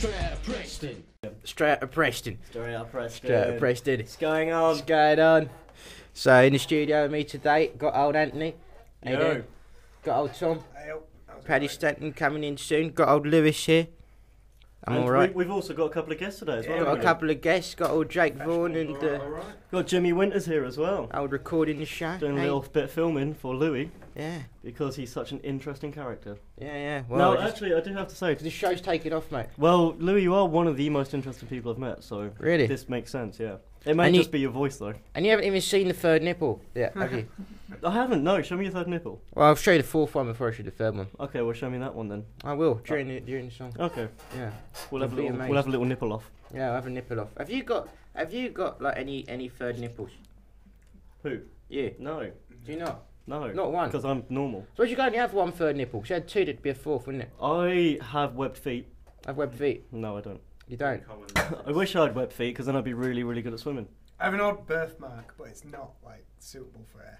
Straight out of Preston. Straight out of Preston. Straight out of Preston. Straight out of Preston. What's going on? What's going on? So in the studio with me today, got old Anthony. How you doing? Got old Tom. Paddy Stanton coming in soon. Got old Lewis here. I'm alright. We've also got a couple of guests today as well. Got a couple of guests. Got old Jake Vaughan and got Jimmy Winters here as well. old recording the show. Doing a little bit of filming for Louis. Yeah. Because he's such an interesting character. Yeah. Well, no, actually, I do have to say, the show's taking off, mate. well, Louis, you are one of the most interesting people I've met, so Really? this makes sense, yeah. It may just be your voice, though. And you haven't even seen the third nipple yet, have you? I haven't, no. Show me your third nipple. Well, I'll show you the fourth one before I show you the third one. Okay, well, show me that one then. I will during the song. Okay. Yeah. We'll have a little nipple off. Yeah, I'll have a nipple off. Have you got like any third nipples? Who? You? No. Do you not? No. Not one? Because I'm normal. So you can only have one third nipple. If you had two, there'd be a fourth, wouldn't it? I have webbed feet. Have webbed feet? No, I don't. You don't? I wish I had webbed feet because then I'd be really, really good at swimming. I have an odd birthmark, but it's not like suitable for air.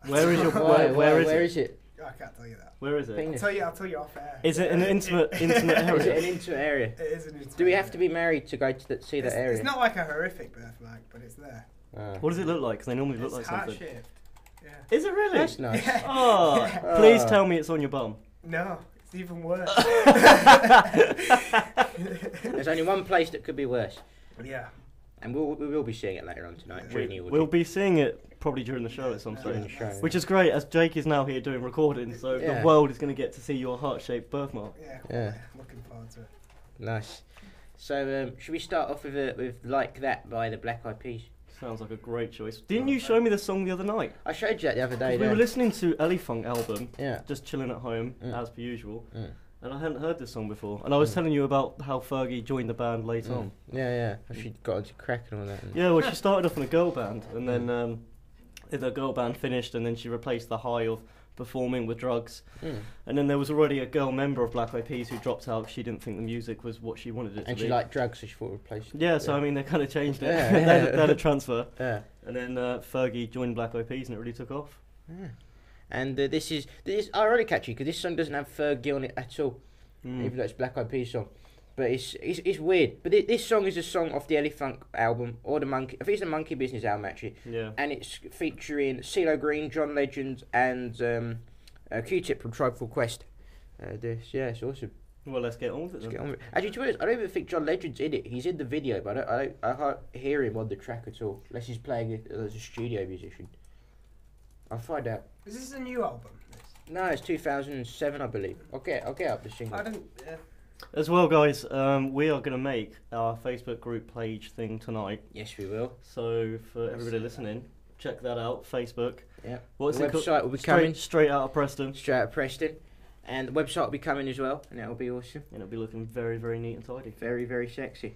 Where is your Where is it? I can't tell you that. Where is it? Penis. I'll tell you off air. Is it an intimate area? Is it an intimate area? It is an intimate Do we have area. to be married to go to see that area? It's not like a horrific birthmark, but it's there. What does it look like? Because they normally look It's like something. heart-shaped. Yeah. Is it really? That's nice. Oh, please tell me it's on your bum. No, it's even worse. There's only one place that could be worse. Yeah. And we will be seeing it later on tonight. during the We'll be seeing it probably during the show at some During the stage. show. Which is great, as Jake is now here doing recording, so Yeah. the world is going to get to see your heart-shaped birthmark. Yeah. Looking forward to it. Nice. So should we start off with Like That by the Black Eyed Peas? Sounds like a great choice. Didn't you show me the song the other night? I showed you that the other day. We were listening to Ellie Funk album, Yeah. just chilling at home, as per usual. And I hadn't heard this song before. And I was telling you about how Fergie joined the band late on. Yeah. She got into crack and all that. Yeah, well, she started off in a girl band, and then the girl band finished, and then she replaced the high of performing with drugs. And then there was already a girl member of Black Eyed Peas who dropped out. She didn't think the music was what she wanted it to be. And she liked drugs, so she thought replaced it. Yeah, so I mean, they kind of changed it. Yeah, They had a transfer. Yeah. And then Fergie joined Black Eyed Peas, and it really took off. Yeah. And this is ironic actually, because this song doesn't have Fergie on it at all. Even though it's Black Eyed Peas song, but it's weird. But this song is a song off the Ellie Funk album or the Monkey. I think it's the Monkey Business album actually. Yeah. And it's featuring Cee-Lo Green, John Legend, and Q-Tip from Tribe Called Quest. It's awesome. Well, let's get on with it then. Get on with it. Actually, to be honest, I don't even think John Legend's in it. He's in the video, but I can't hear him on the track at all, unless he's playing it as a studio musician. I'll find out. Is this a new album? No, it's 2007, I believe. I'll get up the single. I don't. Yeah. As well, guys, we are going to make our Facebook group page thing tonight. Yes, we will. So for everybody listening, check that out. Facebook. Yeah. What's the it called? website will be coming. Straight out of Preston. Straight out of Preston. And the website will be coming as well, and that'll be awesome. And it'll be looking very, very neat and tidy. Very, very sexy.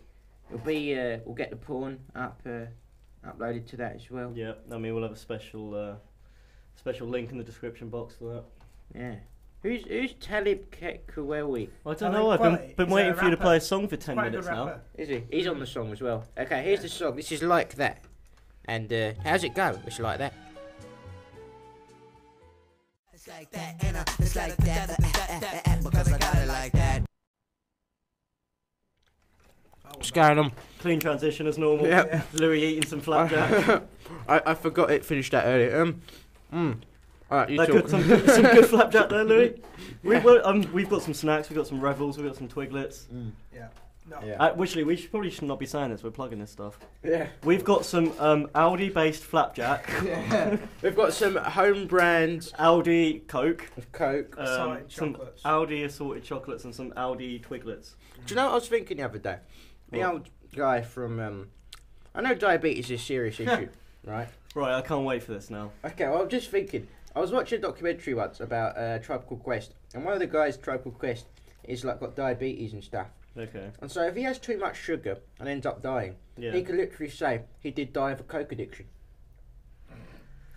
It'll be. We'll get the porn uploaded to that as well. Yeah. I mean, we'll have a special link in the description box for that. Yeah. Who's Talib Kweli? I don't know. I've been waiting for you to play a song for 10 minutes now. Is he? He's on the song as well. Okay, here's the song. This is Like That. And how's it go? It's like that. It's like that, and it's like that, because I got it like that. What's going on? Clean transition as normal. Yeah. Louis eating some flapjack. I forgot it finished that earlier. Alright, you talk. Good, some good flapjack there, Louis. We've got some snacks, we've got some Revels, we've got some Twiglets. Yeah. No. Yeah. Actually, we should not be saying this, we're plugging this stuff. Yeah. We've got some Aldi-based flapjack. Yeah. We've got some home brand Aldi Coke. Coke. Assorted some chocolates. Aldi assorted chocolates and some Aldi Twiglets. Do you know what I was thinking the other day? The old guy from... I know diabetes is a serious issue, right? Right, I can't wait for this now. Okay, well, I'm just thinking. I was watching a documentary once about Tribe Called Quest, and one of the guys Tribe Called Quest is like got diabetes and stuff. Okay. And so if he has too much sugar and ends up dying, he could literally say he did die of a coke addiction.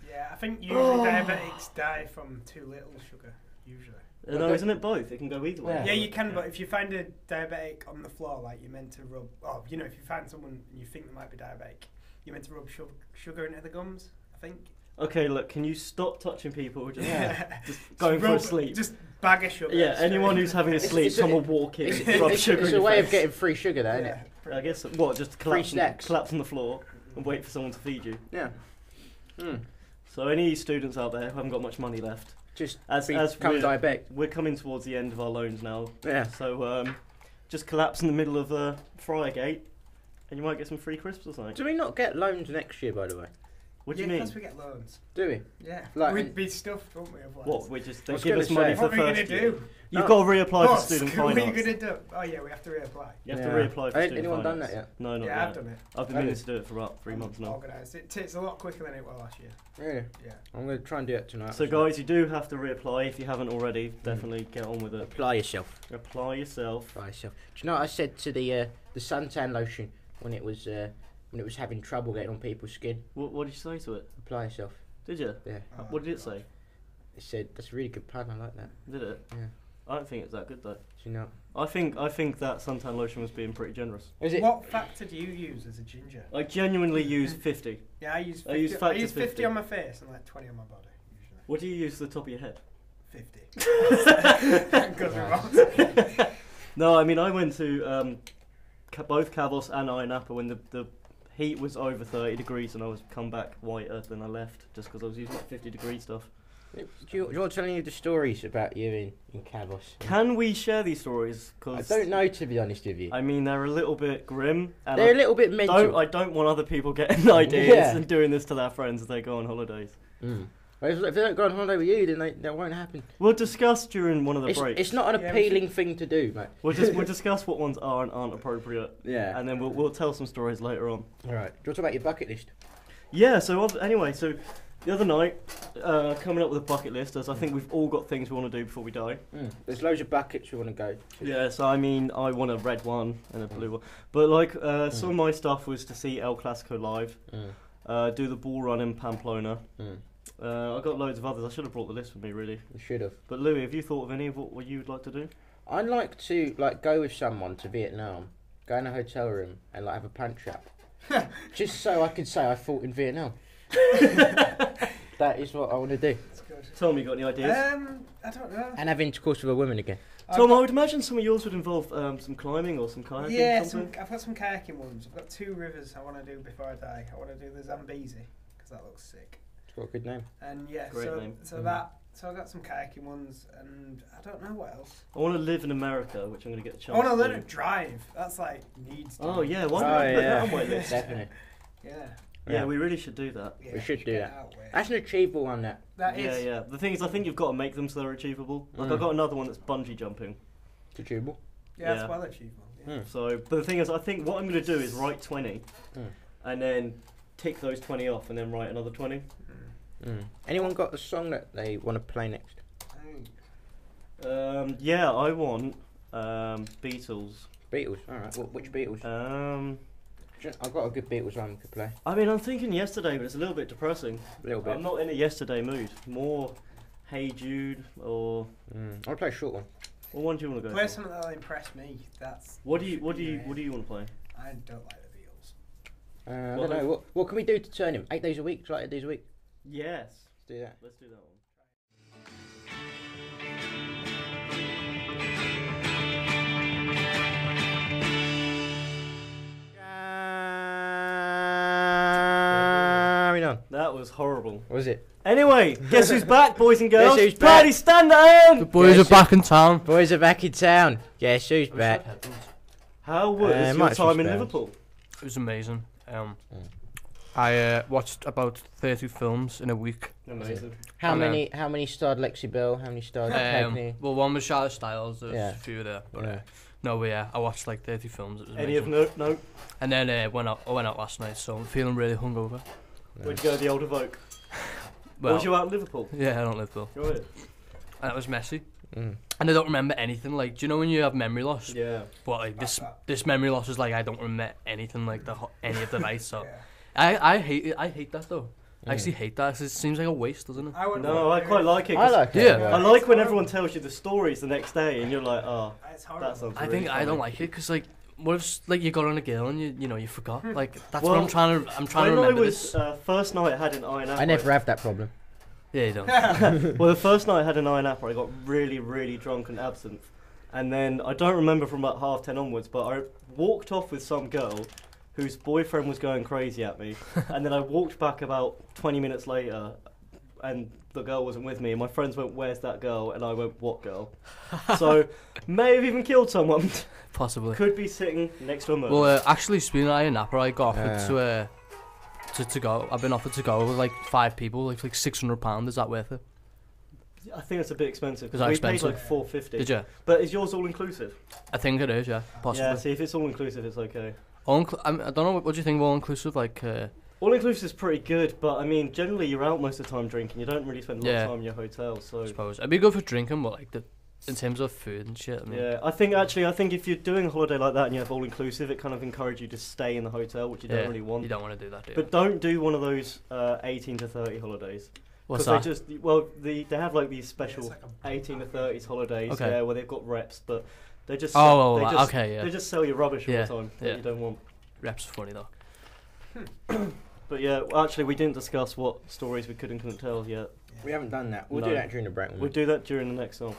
Yeah, I think usually diabetics die from too little sugar. Usually. No, isn't it both? It can go either way. Yeah. Yeah, you can, but if you find a diabetic on the floor, like you're meant to rub, if you find someone and you think they might be diabetic, you're meant to rub sugar into the gums, I think. Okay, look, can you stop touching people? Just, Yeah. just going for a sleep. Just bag of sugar. Yeah, anyone who's having a sleep, someone walk in, rub sugar in It's your a way face. of getting free sugar, though, isn't it? I guess, what, just Free snacks. collapse on the floor and wait for someone to feed you. Yeah. So any students out there who haven't got much money left, Just as become diabetic. we're coming towards the end of our loans now. Yeah. So just collapse in the middle of Friargate and you might get some free crisps or something. Do we not get loans next year, by the way? What do you mean? Because we get loans. Do we? Yeah. Like- We'd be stuffed, wouldn't we? Otherwise? What? We just they I was give gonna us money say- for What the are we first going year. to do? You've got to reapply for What student are you finance. going to do? Oh, yeah, we have to reapply. You have to Yeah. reapply for Ain't student anyone done finance. that yet? No, not Yeah, yet. I've done it. I've been meaning to do it for about 3 months now. Organised. It takes a lot quicker than it was last year. Really? Yeah. I'm going to try and do it tonight. So guys, you do have to reapply if you haven't already. Definitely get on with it. Apply yourself. Apply yourself. Apply yourself. Do you know what I said to the suntan lotion when it was having trouble getting on people's skin? What did you say to it? Apply yourself. Did you? Yeah. What did it say? It said that's a really good pun. I like that. Did it? Yeah. I don't think it's that good though. Do you know? I think that suntan lotion was being pretty generous. Is it? What factor do you use as a ginger? I genuinely use 50. Yeah, I use 50. I use factor 50 50 on my face and like 20 on my body, usually. What do you use to the top of your head? 50. Because we're wrong. No, I mean I went to both Kavos and Iron Apple when the heat was over 30 degrees and I was come back whiter than I left just because I was using 50 degree stuff. Do you telling you the stories about you in Kavos? Can we share these stories? I 'Cause don't know, to be honest with you. I mean they're a little bit grim. And They're a little bit mental. I don't want other people getting ideas Yeah. and doing this to their friends as they go on holidays. Well, if they don't go on holiday with you, then that won't happen. We'll discuss during one of the breaks. It's not an Yeah, appealing thing to do, mate. We'll discuss what ones are and aren't appropriate, Yeah. and then we'll tell some stories later on. All right. Do you want to talk about your bucket list? Yeah. So anyway, so the other night, coming up with a bucket list, as I think we've all got things we want to do before we die. There's loads of buckets we want to go to. Yeah. So I mean, I want a red one and a blue one, but like some of my stuff was to see El Clasico live, do the bull run in Pamplona. I got loads of others. I should have brought the list with me, really. You should have. But Louis, have you thought of any of what you'd like to do? I'd like to go with someone to Vietnam, go in a hotel room and have a punch up, just so I can say I fought in Vietnam. That is what I want to do. That's good. Tom, you got any ideas? I don't know. And have intercourse with a woman again. Tom, I would imagine some of yours would involve some climbing or some kayaking. Yeah, something. I've got some kayaking ones. I've got 2 rivers I want to do before I die. I want to do the Zambezi, because that looks sick. It's got a good name. And yeah, Great name. so I've got some kayaking ones, and I don't know what else. I want to live in America, which I'm going to get a chance I want to to learn do. to drive. That's like needs. To Oh be. yeah, why not put that on my list? Definitely. Yeah. Yeah, we really should do that. Yeah, We should do get that. out where- That's an achievable one. That. That Yeah, is. yeah. The thing is, I think you've got to make them so they're achievable. Like I've got another one that's bungee jumping. It's achievable. Yeah, Yeah. that's well achievable. Yeah. So, but the thing is, I think what I'm going to do is write 20, and then tick those 20 off, and then write another 20. Anyone got a song that they want to play next? Yeah, I want Beatles. Beatles. All right. Which Beatles? I've got a good Beatles one we could play. I mean, I'm thinking Yesterday, but it's a little bit depressing. A little bit. I'm not in a Yesterday mood. More Hey Jude or. I'll play a short one. What one do you want to go Play for? something that'll impress me. That's. What do you want to play? I don't like the Beatles. I don't know. What can we do to turn him? 8 days a week? Like 8 days a week? Yes. Let's do that. Let's do that one. Carry on. That was horrible. What was it? Anyway, guess who's back, boys and girls? Guess who's Party back? stand down! The boys are back in town. Boys are back in town. Guess who's back? How was your much time in respect. Liverpool? It was amazing. I watched about 30 films in a week. Amazing. How I know. many starred Lexi Bell? How many starred Cagney? Well, one was Charlotte Styles. There's Yeah. a few there. But, Yeah. no, but yeah, I watched like 30 films. It was Any of amazing. no? And then I went out last night, so I'm feeling really hungover. Where'd you go? The Old Evoke. Well, Was you out in Liverpool? yeah, I don't live though. Go ahead. And it was messy. Mm. And I don't remember anything. Like, do you know when you have memory loss? Yeah. But like this memory loss is like I don't remember anything like any of the nights. So Yeah. I hate that though. I actually hate that. 'Cause it seems like a waste, doesn't it? I would No, I quite like it. I 'cause like it. Yeah. I like when everyone tells you the stories the next day and you're like, oh, It's horrible. that sounds I really think I don't funny. like it because like what if like you got on a girl and you forgot? Like that's Well, what I'm trying to When I remember was this. first night I had an iron apple. I never have that problem. Yeah, you don't. Well, the first night I had an iron apple, I got really, really drunk on absinthe. And then, I don't remember from about 10:30 onwards, but I walked off with some girl whose boyfriend was going crazy at me. And then I walked back about 20 minutes later, and the girl wasn't with me. And my friends went, "Where's that girl?" And I went, "What girl?" So, may have even killed someone. Possibly. Could be sitting next to a murder. Well, actually, speaking of Iron Napper, I got offered to go. I've been offered to go with like 5 people, like £600. Is that worth it? I think it's a bit expensive. Is that we expensive? paid like $4.50. Did you? But is yours all inclusive? I think it is. Yeah, possibly. Yeah. See, if it's all inclusive, it's okay. I don't know. What do you think of all inclusive? Like. All inclusive is pretty good, but I mean, generally you're out most of the time drinking. You don't really spend a lot Yeah. of time in your hotel, so. I suppose it'd be good for drinking, but like in terms of food and shit. I mean, Yeah, I think if you're doing a holiday like that and you have all inclusive, it kind of encourages you to stay in the hotel, which you don't really want. You don't want to do that, do you? But don't do one of those 18 to 30 holidays. What's Because that? they have like these special Yeah, it's like a 18 to 30s holidays, Okay. yeah, where they've got reps, but they just okay, yeah. they just sell you rubbish all Yeah, the time that yeah. you don't want. Reps are funny though. But yeah, well, actually, we didn't discuss what stories we could and couldn't tell yet. We haven't done that. We'll No. do that during the break. We'll do that during the next song.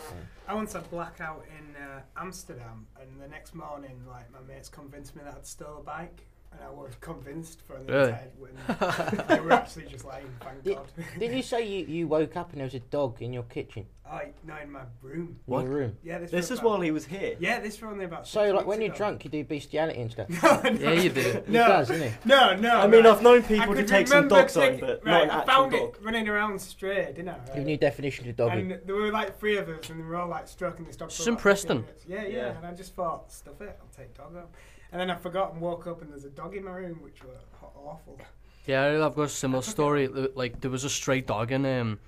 I once had blackout in Amsterdam, and the next morning, like my mates convinced me that I'd stole a bike, and I was convinced for the Really? entire when they were actually just lying. Thank God. Didn't you say you woke up and there was a dog in your kitchen? No, in my room. What? In your room? Yeah, This was is about- while he was here. Yeah, this was only about. So, 6 like, weeks when you're ago. drunk, you do bestiality and stuff? Yeah, you do. He does, doesn't he? No. I mean, no. I've known I people to could take some remember dogs home, taking- but right, not an I actual found dog. it running around stray, didn't I? Give me a definition of doggy. And there were like 3 of us, and we were all like stroking this dog. for It's in about 15 Preston. minutes. Yeah. Yeah. And I just thought, stuff it, I'll take dog home. And then I forgot and woke up, and there's a dog in my room, which were awful. Yeah, I've got a similar story. Like there was a stray dog and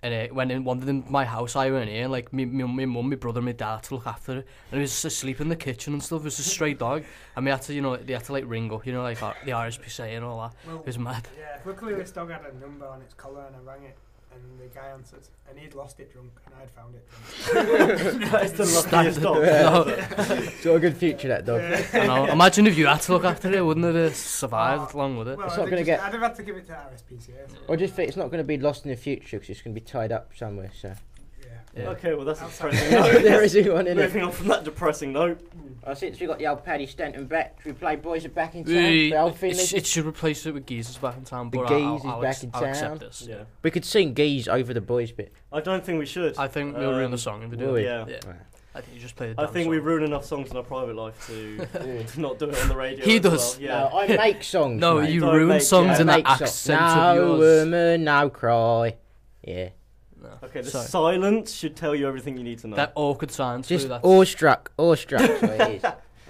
it went in, wandered in my house. I went in, like me mum, my brother, my dad had to look after it, and he was asleep in the kitchen and stuff. It was a stray dog, and we had to, they had to like ring up, like the RSPCA and all that. Well, It was mad. Yeah, luckily this dog had a number on its collar, and I rang it, and the guy answered, and he'd lost it drunk, and I'd found it drunk. That is the luckiest dog. No, It's got a good future, that dog. I know. Imagine if you had to look after it, wouldn't it have survived along with it? Well, It's not gonna I'd get- have had to give it to RSPCA. So, I just think it's not going to be lost in the future because it's going to be tied up somewhere. So Yeah. Okay, well, that's a Outside. depressing note. there isn't one in it. Moving on from that depressing note. Since we got the old Paddy Stanton back, we play Boys Are Back in Town. We- The old Finley. it should replace it with Geezer's back in town, The but Geez is I'll back in I'll town. accept this. Yeah. We could sing Geese over the boys bit. I don't think we should. I think we'll ruin the song if we do will it. we? Yeah. Yeah. I think you just play the I damn think we song. ruin enough songs in our private life to not do it on the radio. He as does. Well. Yeah. No, I make songs. No, mate. you Don't ruin make- songs yeah. in that Make songs. accent of No yours. woman, no cry. Yeah. No. Okay, the Sorry. silence should tell you everything you need to know. That awkward silence. Just that's, awestruck. Awestruck. That's what it is.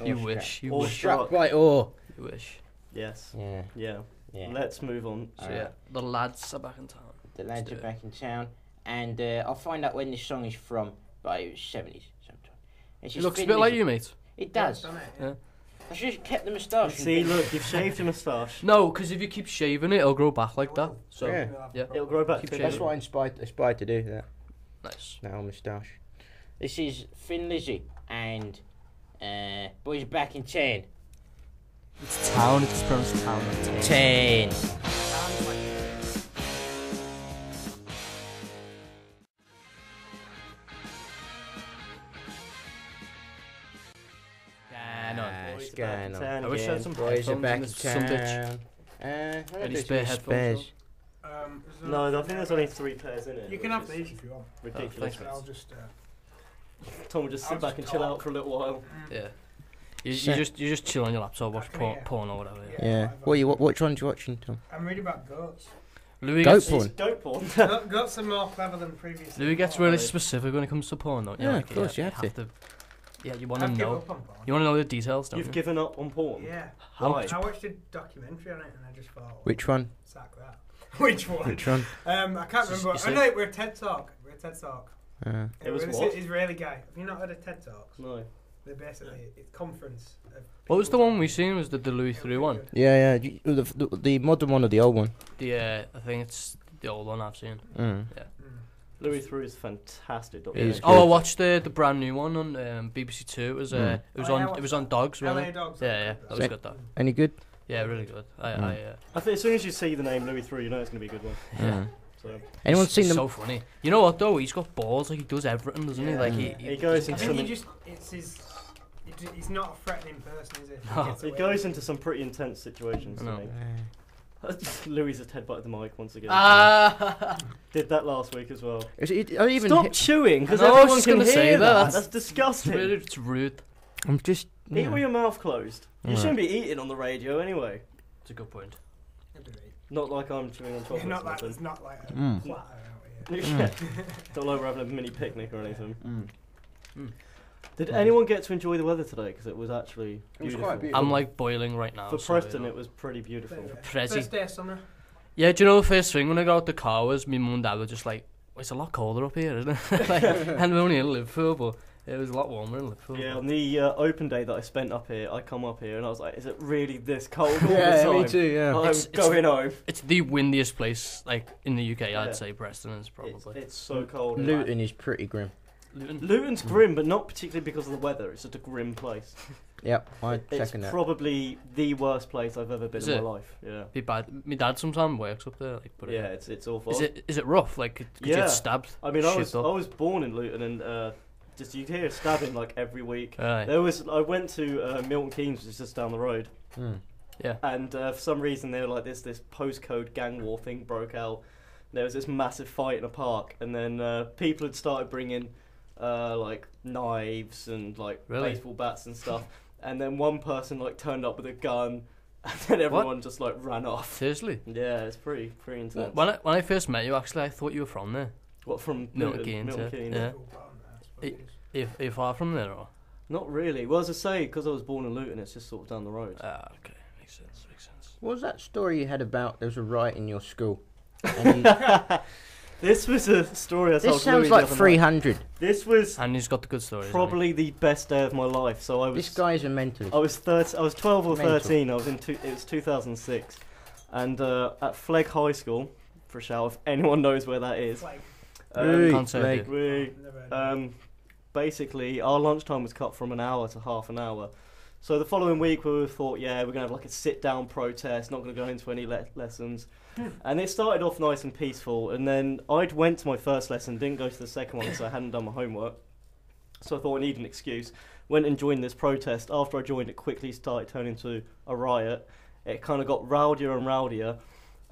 you Awestruck. wish. You Awe- wish. Struck by awe. You wish. Yes. Yeah. Yeah. Yeah. Let's move on. So yeah, the lads are back in town. The lads do are it. back in town, and I'll find out when this song is from, but it was 70s sometime. It's It just looks a Thin bit like Lizzy. you, mate. It does. Done it, Yeah. I should have kept the moustache. See, look, you've shaved your moustache. No, because if you keep shaving it, it'll grow back like that. So Yeah. yeah. It'll grow back. Keep to That's shaving. what I aspired to do. Nice. That old moustache. This is Thin Lizzy and Boys Are Back in 10. It's town. It's pronounced town. Not 10. Yeah, no. Boys are Going back in on. town I wish I had again. some Boys are headphones back in in this some bitch. town. Any spare headphones? No, I think there's only 3 pairs in it. You can which have is these if you want. Ridiculous. thanks. I'll just. Tom will just sit I'll back just and chill talk. out for a little while. Yeah. You So- just chill on your laptop, watch I can hear. porn or whatever. Yeah. Yeah. Which ones you watching, Tom? I'm reading about goats. Louis Goat gets, porn. It's goat porn. Goats are more clever than previously. Louis gets really specific when it comes to porn, don't you? Yeah, Like, of course, you have to. Yeah, you want to I've given know. up on porn. You want to know the details, don't You've you? given up on porn. Yeah. How Why? much? I watched a documentary on it and I just thought, Which one? sack that. Which one? Which one? I can't It's- remember. it's Oh a- no, we're a TED Talk. We're a TED Talk. It was It's what? an Israeli guy. Have you not heard of TED Talks? No. They're basically it's conference. Of What was the people one we seen? Was the Louis talking. through one? Yeah, yeah. The modern one or the old one? The I think it's the old one I've seen. Mm. Yeah. Louis Theroux is fantastic. It is Oh, I good. watched the brand new one on BBC Two. It was Mm. it was on Dogs, wasn't LA it? Dogs. Yeah, that was So- good. That. Any good? Yeah, really good. I think as soon as you see the name Louis Theroux, you know it's going to be a good one. Yeah. So Anyone He's seen them? So funny. You know what though? He's got balls. Like he does everything, doesn't he? Yeah. Like he goes I into think some. he's not a threatening person, is he? No. gets He away goes with into some pretty intense situations. I know. Louis has headbutted the mic once again. Ah. Did that last week as well. I even Stop chewing, because I know, I was everyone just can gonna hear say that. That's disgusting. It's rude. I'm just. Eat with your mouth closed. You Yeah. shouldn't be eating on the radio anyway. It's a good point. it. Not like I'm chewing on chocolate. Not or like nothing. there's not like a Mm. platter out here. Yeah. Don't like we're having a mini picnic or anything. Mm. Did anyone get to enjoy the weather today? Because it was actually It was beautiful. quite beautiful. I'm like boiling right now. For so, Preston, you know. it was pretty beautiful. Prezi. First day of summer. Yeah, do you know the first thing when I got out the car was my mum and dad were just like, it's a lot colder up here, isn't it? Like, and we're only in Liverpool, but it was a lot warmer in Liverpool. Yeah, on the open day that I spent up here, I come up here and I was like, is it really this cold all the Yeah, time? me too. Yeah. I'm It's- going home. It's the windiest place like in the UK. Yeah. I'd say Preston is probably. It's so cold. Luton is pretty grim. Luton. Luton's grim, but not particularly because of the weather. It's just a grim place. Yep, I It's second that. probably the worst place I've ever been Is in it? my life. Yeah. Be bad. My dad sometimes works up there. Like, but Yeah, it's awful. Is it rough? Like, could you Yeah. get stabbed? I mean, I Shit up? was born in Luton, and just you hear stabbing like every week. Aye. I went to Milton Keynes, which is just down the road, Mm. Yeah. and for some reason they were like this postcode gang war thing broke out. There was this massive fight in a park, and then people had started bringing like knives and like Really? baseball bats and stuff, and then one person like turned up with a gun, and then everyone just like ran off. Seriously? Yeah, it's pretty intense. When I first met you, actually, I thought you were from there. What from Milton Luton? Keynes, Milton yeah. Keynes? Yeah. Cool bottom there, I suppose. Are you far from there, or? Not really. Well, as I say, because I was born in Luton, it's just sort of down the road. Ah, okay, makes sense. What was that story you had about there was a riot in your school? And you, This was a story I told this sounds Louis like the other night. 300. This was And he's got the good stories. probably the best day of my life. So I was. This guy's a mentalist. I was 12 or Mental. 13. I was in. It was 2006, and at Flegg High School, for a shout, if anyone knows where that is. Like, Hey, Can't say Flegg. it. We never heard of it. basically our lunchtime was cut from an hour to half an hour. So the following week we thought, yeah, we're gonna have like a sit-down protest, not gonna go into any lessons. And it started off nice and peaceful, and then I'd went to my first lesson, didn't go to the second one because I hadn't done my homework. So I thought I needed an excuse. Went and joined this protest. After I joined, it quickly started turning into a riot. It kind of got rowdier and rowdier,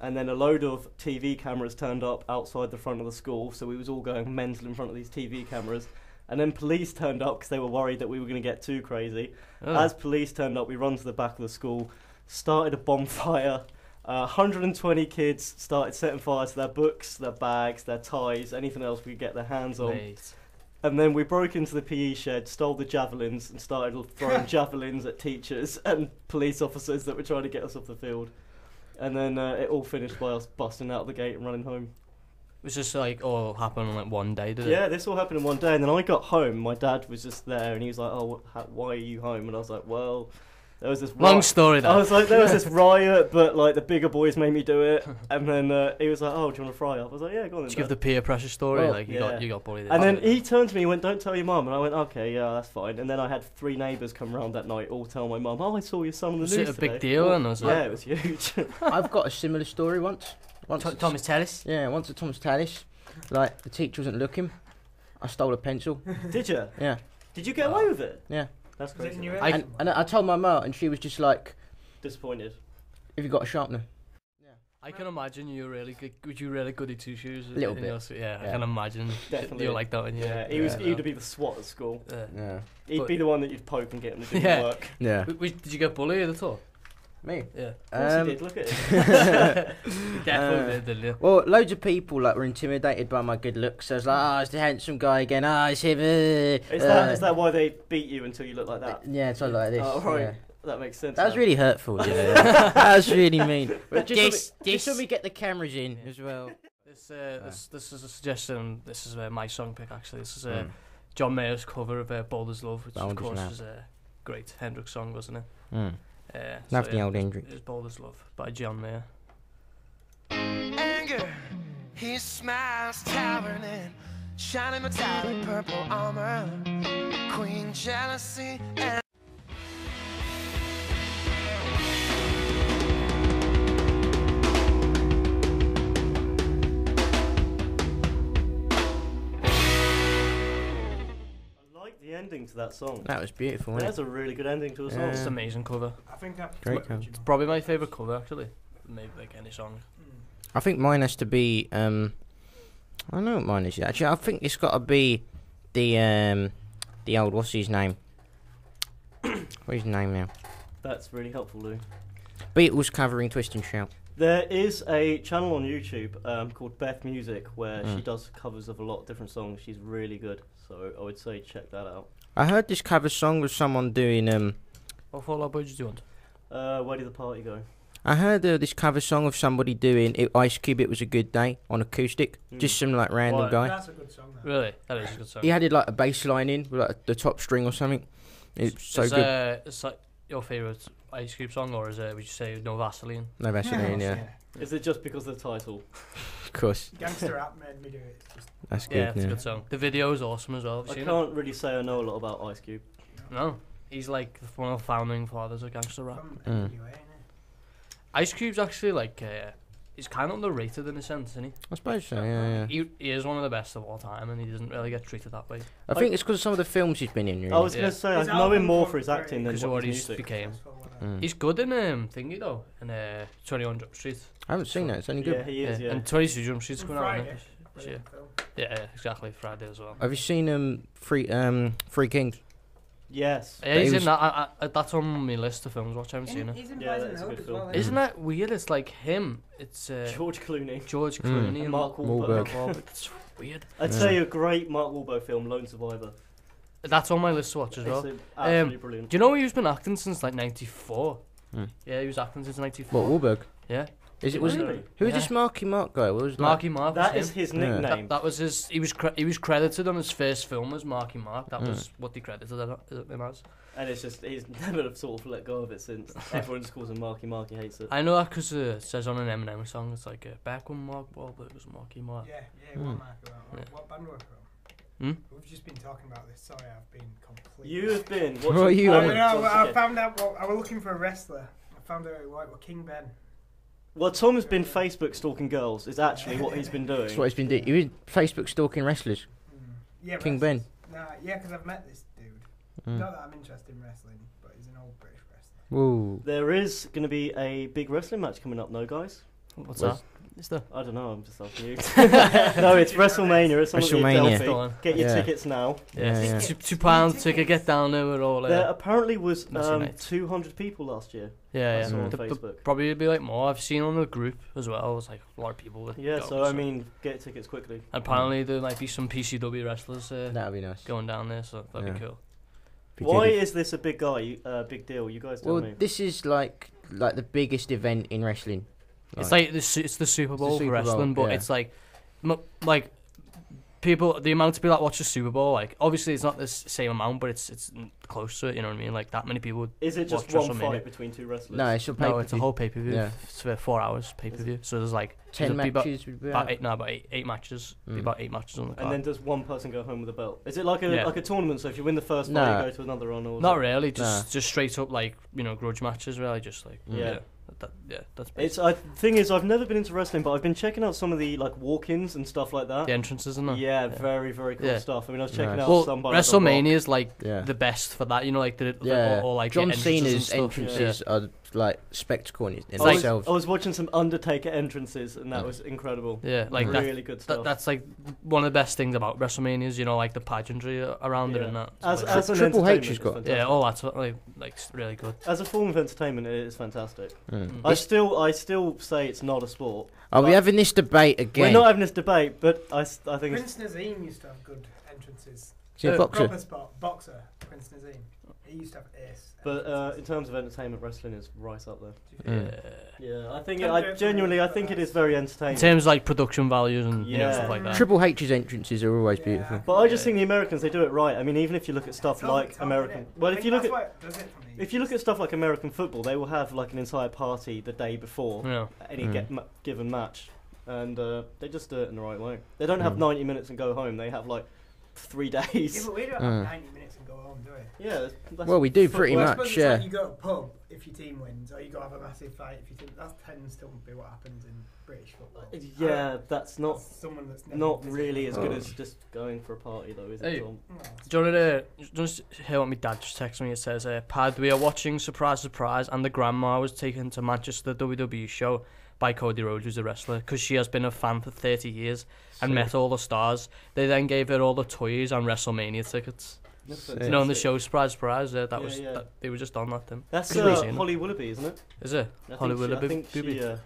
and then a load of TV cameras turned up outside the front of the school, so we was all going mental in front of these TV cameras. And then police turned up because they were worried that we were going to get too crazy. Oh. As police turned up, we run to the back of the school, started a bonfire. 120 kids started setting fire to their books, their bags, their ties, anything else we could get their hands on. Mate. And then we broke into the PE shed, stole the javelins, and started throwing javelins at teachers and police officers that were trying to get us off the field. And then it all finished by us busting out the gate and running home. It was just like all happened on like one day, did it? Yeah, this all happened in one day, and then I got home. My dad was just there, and he was like, "Oh, why are you home?" And I was like, "Well, there was this Long story I though. was like, there was this riot, but like the bigger boys made me do it." And then he was like, "Oh, do you want to fry up?" I was like, "Yeah, go on." Did you Then, give the peer pressure story? Well, like yeah. you got bullied. and then he turned to me and went, "Don't tell your mum." And I went, "Okay, yeah, that's fine." And then I had 3 neighbours come round that night, all tell my mum, "Oh, I saw your son on the Was news it a big today." deal then, was it? Yeah, it was huge. I've got a similar story once. Thomas Tellis. Yeah, once at Thomas Tallis. Like, the teacher wasn't looking. I stole a pencil. Did you? Yeah. Did you get away with it? Yeah. That's Was it crazy. in your man. area? And I told my mum, and she was just like, Disappointed. have you got a sharpener? I can imagine you were really good. Would you really good at two shoes? A little in bit. yeah, I Yeah. can imagine. Definitely. You're like that, and Yeah, yeah. he was. Yeah, He would be the SWAT at school. Yeah. He'd But- be the one that you'd poke and get him to do Yeah. work. Yeah. Did you get bullied at all? Me? Yeah. Of course he did. Look at him. You definitely did, didn't you? Well, loads of people like were intimidated by my good looks. So I was like, oh, it's the handsome guy again. Oh, it's him. Is that why they beat you until you look like that? Yeah, it's all like this. Oh, right. Yeah. That makes sense. That was now. really hurtful. Yeah. That was really mean. But just This- when we get the cameras in as well. This is a suggestion. This is my song pick actually. This is Mm. John Mayer's cover of Boulder's Love, which of Boulder's course Love. is a great Hendrix song, wasn't it? Mm. So Love the yeah, old Hendrix. It's Boulder's Love by John Mayer. Anger His smile's towering in, shining metallic purple armor, queen jealousy and The ending to that song. That was beautiful, wasn't That's a really good ending to a song. It's an amazing cover. I think that's Great cover. It's probably my favourite cover, actually. Maybe like any song. I think mine has to be. I don't know what mine is yet. Actually, I think it's got to be the old. What's his name? What's his name now? That's really helpful, Lou. Beatles covering "Twist and Shout." There is a channel on YouTube called Beth Music where she does covers of a lot of different songs. She's really good, so I would say check that out. I heard this cover song with someone doing. What Fall Out Boy did you want? Where did the party go? I heard this cover song of somebody doing Ice Cube. It was a good day on acoustic. Just some like random Right. guy. That's a good song. Though. Really? That is a good song. He added like a bass line in with like the top string or something. It's so good. It's like your favourite Ice Cube song, or is it, would you say, No Vaseline? No Vaseline, yeah. Is it just because of the title? Of course. Gangster Rap made me do it. It's just That's good. Yeah, it's a good song. The video is awesome as well. Have you I seen can't really say I know a lot about Ice Cube. it? No. He's like one of the founding fathers of gangster rap. from Mm. NWA, innit? Ice Cube's actually like, he's kind of underrated in a sense, isn't he? I suppose so, yeah. He is one of the best of all time, and he doesn't really get treated that way. I think it's because of some of the films he's been in, really. I was Yeah. going to say, I His know him album more was for his very- acting than Because of what what his he's music. became. Mm. He's good in thingy though, in 21 Jump Street. I haven't seen that. It's only Yeah, good. he is, yeah. And 22 Jump Street's coming out, isn't Friday. it? Brilliant film. Yeah, exactly. Friday as well. Have you seen Three Kings? Yes. Yeah, But he's he in that. That's on my list of films. Watch. I haven't seen it. He's in Yeah, Boys that's a in good Hope as film. well. Isn't that weird? It's like him. It's George Clooney. George Mm. Clooney And and Mark Wahlberg. Wahlberg. It's weird. I'd Yeah. say a great Mark Wahlberg film, Lone Survivor. That's on my list to watch as well. It's absolutely brilliant. Do you know he's been acting since like '94? Mm. Yeah, he was acting since '94. What, Wahlberg? Yeah, Is it? Was Really? it? Who was Yeah. this Marky Mark guy? What was Marky Mark. That was is him. his Yeah. nickname. That was his. He was credited on his first film as Marky Mark. That Mm. was what they credited him as. And it's just, he's never sort of let go of it since. Everyone just calls him Marky Mark, he hates it. I know that because it says on an Eminem song. It's like back when Mark Wahlberg was Marky Mark. Yeah, Mm. what mark? Yeah. What band were we from? Hmm? We've just been talking about this. Sorry, I've been completely. You have been. What are you on? I found out. Well, I was looking for a wrestler. I found out it was King Ben. Well, Tom has been Facebook stalking girls, is actually what he's been doing. That's what he's been doing. He was Facebook stalking wrestlers. Yeah, King wrestlers. Ben. Nah, yeah, because I've met this dude. Mm. Not that I'm interested in wrestling, but he's an old British wrestler. Whoa. There is going to be a big wrestling match coming up, no, guys? What's Was- that? Is there? I don't know, I'm just asking you. No, it's WrestleMania. It's on WrestleMania. Delphi. Go on. Get your Yeah. tickets now. Yeah, Yeah. £2 ticket. Get down there with all. There apparently was Wednesday night. 200 people last year. Yeah, I yeah. saw on The- Facebook. probably be like more. I've seen on the group as well. It's like a lot of people. That Yeah, go, so I mean, get tickets quickly. apparently there might be some PCW wrestlers That'd be nice. going down there, so that'd Yeah. be cool. Be Why good if- is this a big big deal? You guys tell Well, me. this is like the biggest event in wrestling. It's like it's the Super Bowl Super for Bowl, wrestling, but yeah. it's like people. The amount of people that watch the Super Bowl, like obviously it's not the same amount, but it's close to it. You know what I mean? Like that many people. Is it just watch one WrestleMania. fight between two wrestlers? No, it's a pay. No, it's a whole pay per view. Yeah. It's for 4 hours pay per view. So there's like 10 there'll be matches. would be about out. eight. No, about eight matches. Be Mm. about 8 matches on the card. And then does one person go home with a belt? Is it like a Yeah. like a tournament? So if you win the first Nah. fight, you go to another one, or is Not it- really, just straight up like grudge matches. Really, just like Yeah. that's It's thing is, I've never been into wrestling, but I've been checking out some of the like walk-ins and stuff like that. the entrances and that. Yeah, very very cool Yeah. stuff. I mean, I was checking Nice. out Well, somebody. WrestleMania is like Yeah. the best for that. You know, like the Yeah. or like John the entrances and Cena's stuff. entrances are like spectacle in I was, themselves. I was watching some Undertaker entrances, and that was incredible. Yeah, like that. Really good stuff. That's like one of the best things about WrestleMania is like the pageantry around it Yeah. and that. As, Like- as an Triple H entertainment, has it's got- fantastic. yeah, all that's like really good. As a form of entertainment, it is fantastic. Mm. I still say it's not a sport. Are we But- having this debate again? We're not having this debate, but I think it's. Prince Nazeem used to have good entrances. Is he a boxer? Proper spot boxer. Prince Nazeem. He used to have ace. But in terms of entertainment, wrestling is right up there. Mm. Yeah, I think Don't I do it for genuinely, me, I but think it that's- is very In entertaining. terms of like production values and Yeah. stuff like that. Triple H's entrances are always Yeah. beautiful. But I just think the Americans, they do it right. I mean, even if you look at stuff It's over like the top, American, innit? well, I if think you look that's at what does it for me. if you look at stuff like American football, they will have like an entire party the day before Yeah. any Mm. given match. and they just do it in the right way. They don't have 90 minutes and go home. They have like 3 days. Yeah, but we don't have 90 minutes and go home, do we? Yeah. Well, we do pretty I much, suppose it's yeah. like you go to a pub if your team wins, or you go have a massive fight if your team. That tends to be what happens in British football. Yeah, that's not someone that's never not visited really as good football. as just going for a party, though, is Hey. it, Tom? Do you want to just hear what my dad just texted me? It says, Pad, we are watching Surprise Surprise, and the grandma was taken to Manchester WWE show by Cody Rhodes, who's a wrestler, because she has been a fan for 30 years and met all the stars. They then gave her all the toys and WrestleMania tickets. You know, on the show Surprise Surprise, that was that, they were just on that thing. That's Could've seen it. Holly Willoughby, isn't it? Is it? I Holly think Willoughby.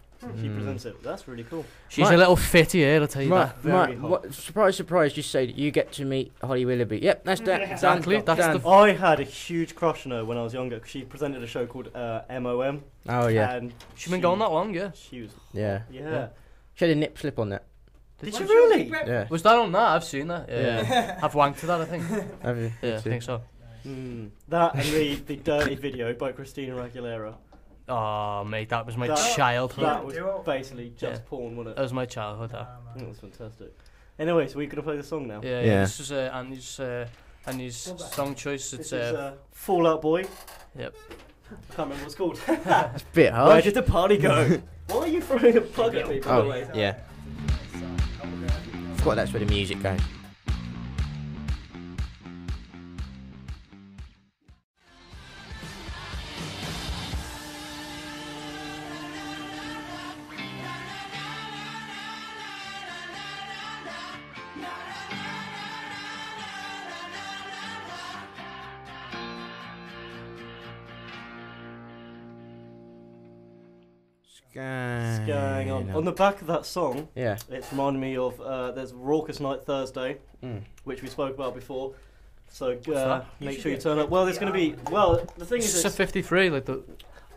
she presents it. That's really cool. She's a little fitty here, I'll tell you that. Very hot. Surprise, surprise, just say that you get to meet Holly Willoughby. Yep, that's that. Exactly, Done. that's the I had a huge crush on her when I was younger, 'cause she presented a show called MOM. Oh, yeah. And She's been going that long, yeah. She was. Yeah. Yeah. She had a nip slip on that. Did you really? Yeah. Was that on that? I've seen that. Yeah. I've wanked to that, I think. Have you? Yeah, I think so. That and the dirty video by Christina Aguilera. Oh, mate, that was my That- childhood. That was basically just porn, wasn't That it? was my childhood. That was fantastic. Anyway, so we're going to play the song now. Yeah, Yeah. this is Andy's song choice. It's This is Fallout Boy. Yep. I can't remember what it's called. It's a bit Where hard. did the party go? Why are you throwing a plug at me, by the Oh, way? yeah. Forgot that's where the music goes. Going on the back of that song, Yeah. it's reminded me of there's Raucous Night Thursday, which we spoke about before. So that? make sure you turn up. Well, there's going to be. Well, the thing It's is, a 53, like the.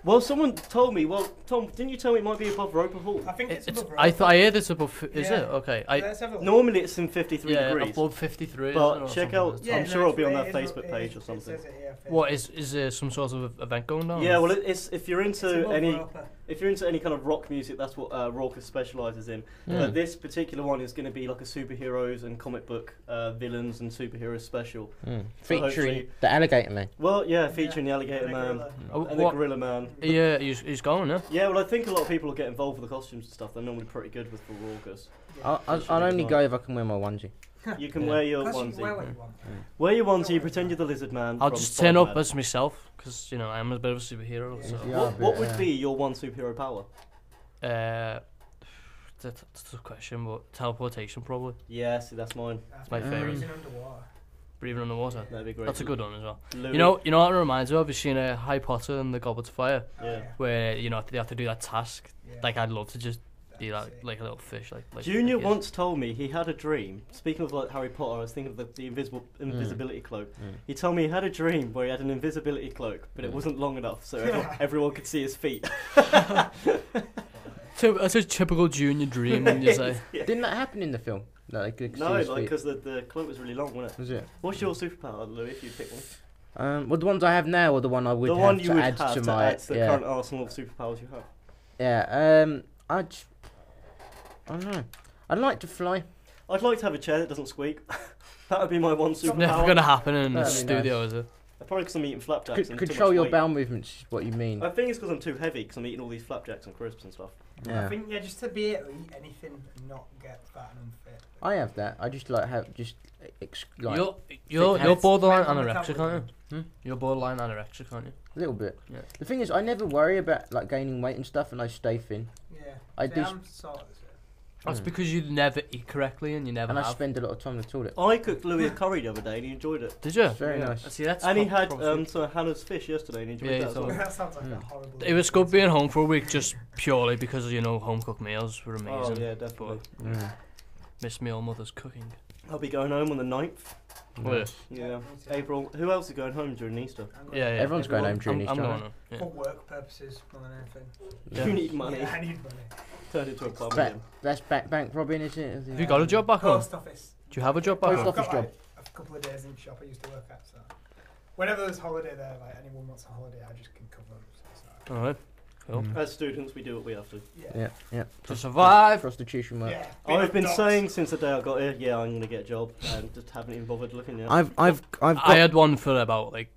well, someone told me. Well, Tom, didn't you tell me it might be above Roper Hall? I think it's, It's. above I thought I heard it's above. Is Yeah. it okay? Let's have a look. Normally it's in 53 Yeah, degrees. above 53. But isn't it, or check something out- like that? Yeah, I'm sure it'll be on their it is- Facebook it page is- or something. It says it here, I think. What is there some sort of event going on? Yeah, well, it's if you're It's into above any Roper. if you're into any kind of rock music, that's what Raucous specialises in. But this particular one is going to be like a superheroes and comic book villains and superheroes special. So Featuring hopefully- the alligator man. Well, yeah, featuring the Alligator And a Man gorilla. Oh, and the what? Gorilla Man. Yeah, he's going, yeah. Yeah, well, I think a lot of people will get involved with the costumes and stuff. They're normally pretty good with the Raucous. I'll only go if I can wear my onesie. You can Yeah. wear your Plus you can wear onesie. what you want. Wear your onesie, pretend you're the Lizard Man. I'll from just turn up Spider-Man. as myself, because, you know, I'm a bit of a superhero. So. Yeah. What would be your one superhero power? That's a tough question, but teleportation probably. Yeah, see, that's mine. It's my favourite. Freezing underwater. Breathing underwater. That'd be great. That's a good one as well. Louis. You know what it reminds me of? You've seen Harry Potter and the Goblet of Fire, Yeah. where you know they have to do that task. Yeah. Like I'd love to just be That's like it. like a little fish. Like Junior like, once told me he had a dream. Speaking of like Harry Potter, I was thinking of the invisibility cloak. He told me he had a dream where he had an invisibility cloak, but it wasn't long enough, so everyone could see his feet. That's a typical Junior dream, when you say. Yeah. Didn't that happen in the film? Like, they could No, see his like feet? because the cloak was really long, wasn't it? Was it? What's your superpower, Louis? If you pick one, Well, the ones I have now, or the one I would the have one to you would add have to to my add to the yeah. current arsenal of superpowers you have. Yeah. I don't know. I'd like to fly. I'd like to have a chair that doesn't squeak. That would be my one It's superpower. never gonna happen in the That'd be studio, is it? Probably because I'm eating flapjacks. and too Control much your weight. bowel movements is what you mean. I think it's because I'm too heavy because I'm eating all these flapjacks and crisps and stuff. I Yeah. think just to be able to eat anything and not get fat and unfit. I have that. I just like have just like You're heads. borderline Depends on the anorexic, calories. aren't you? You're borderline anorexic, aren't you? a little bit. Yeah. The thing is, I never worry about like gaining weight and stuff, and I stay thin. Yeah. I See, do, I'm sort of. That's because you never eat correctly and you never and I have. spend a lot of time in the toilet. I cooked Louis a curry the other day and he enjoyed it. Did you? It's very Yeah. nice. See, that's And he prob- had probably- some Hannah's fish yesterday and he enjoyed Yeah, he that as told well. me. That sounds like a horrible. It was good being home for a week just purely because, you know, home cooked meals were amazing. Oh yeah, definitely. Mm. Miss me old mother's cooking. I'll be going home on the 9th. Well, Yeah. April. Who else is going home during Easter? yeah, yeah. Everyone's going home during I'm Easter. going aren't home. Yeah. For work purposes more than anything. Yeah. You need money. Yeah, I need money. Turn into a bum they? again. That's bank robbing, is it? Have you got a job back home? Post office. Do you have a job back Post home? office I've got, job. like, a couple of days in the shop I used to work at, so whenever there's holiday there, like anyone wants a holiday, I just can cover them. So. Alright. Cool. As students, we do what we have to. Yeah. To survive. Prostitution work. Yeah. I've been dogs. saying since the day I got here, yeah, I'm gonna get a job, and just haven't even bothered looking yet. I've got. I had one for about like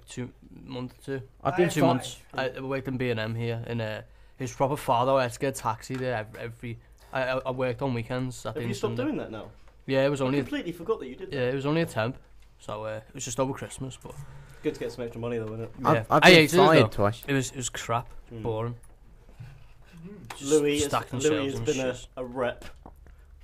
2 months or 2. I've been 2 months. I worked in B&M here, and his proper father. I had to get a taxi there every. I worked on weekends. Have you stopped doing that now? Yeah, it was I only. completely forgot that you did that. Yeah, it was only a temp, so it was just over Christmas. But Good to get some extra money though, isn't it? yeah, I've I been hated it, fired though. twice. It was crap, boring. Just Louis stacking has shelves and been shit. a rep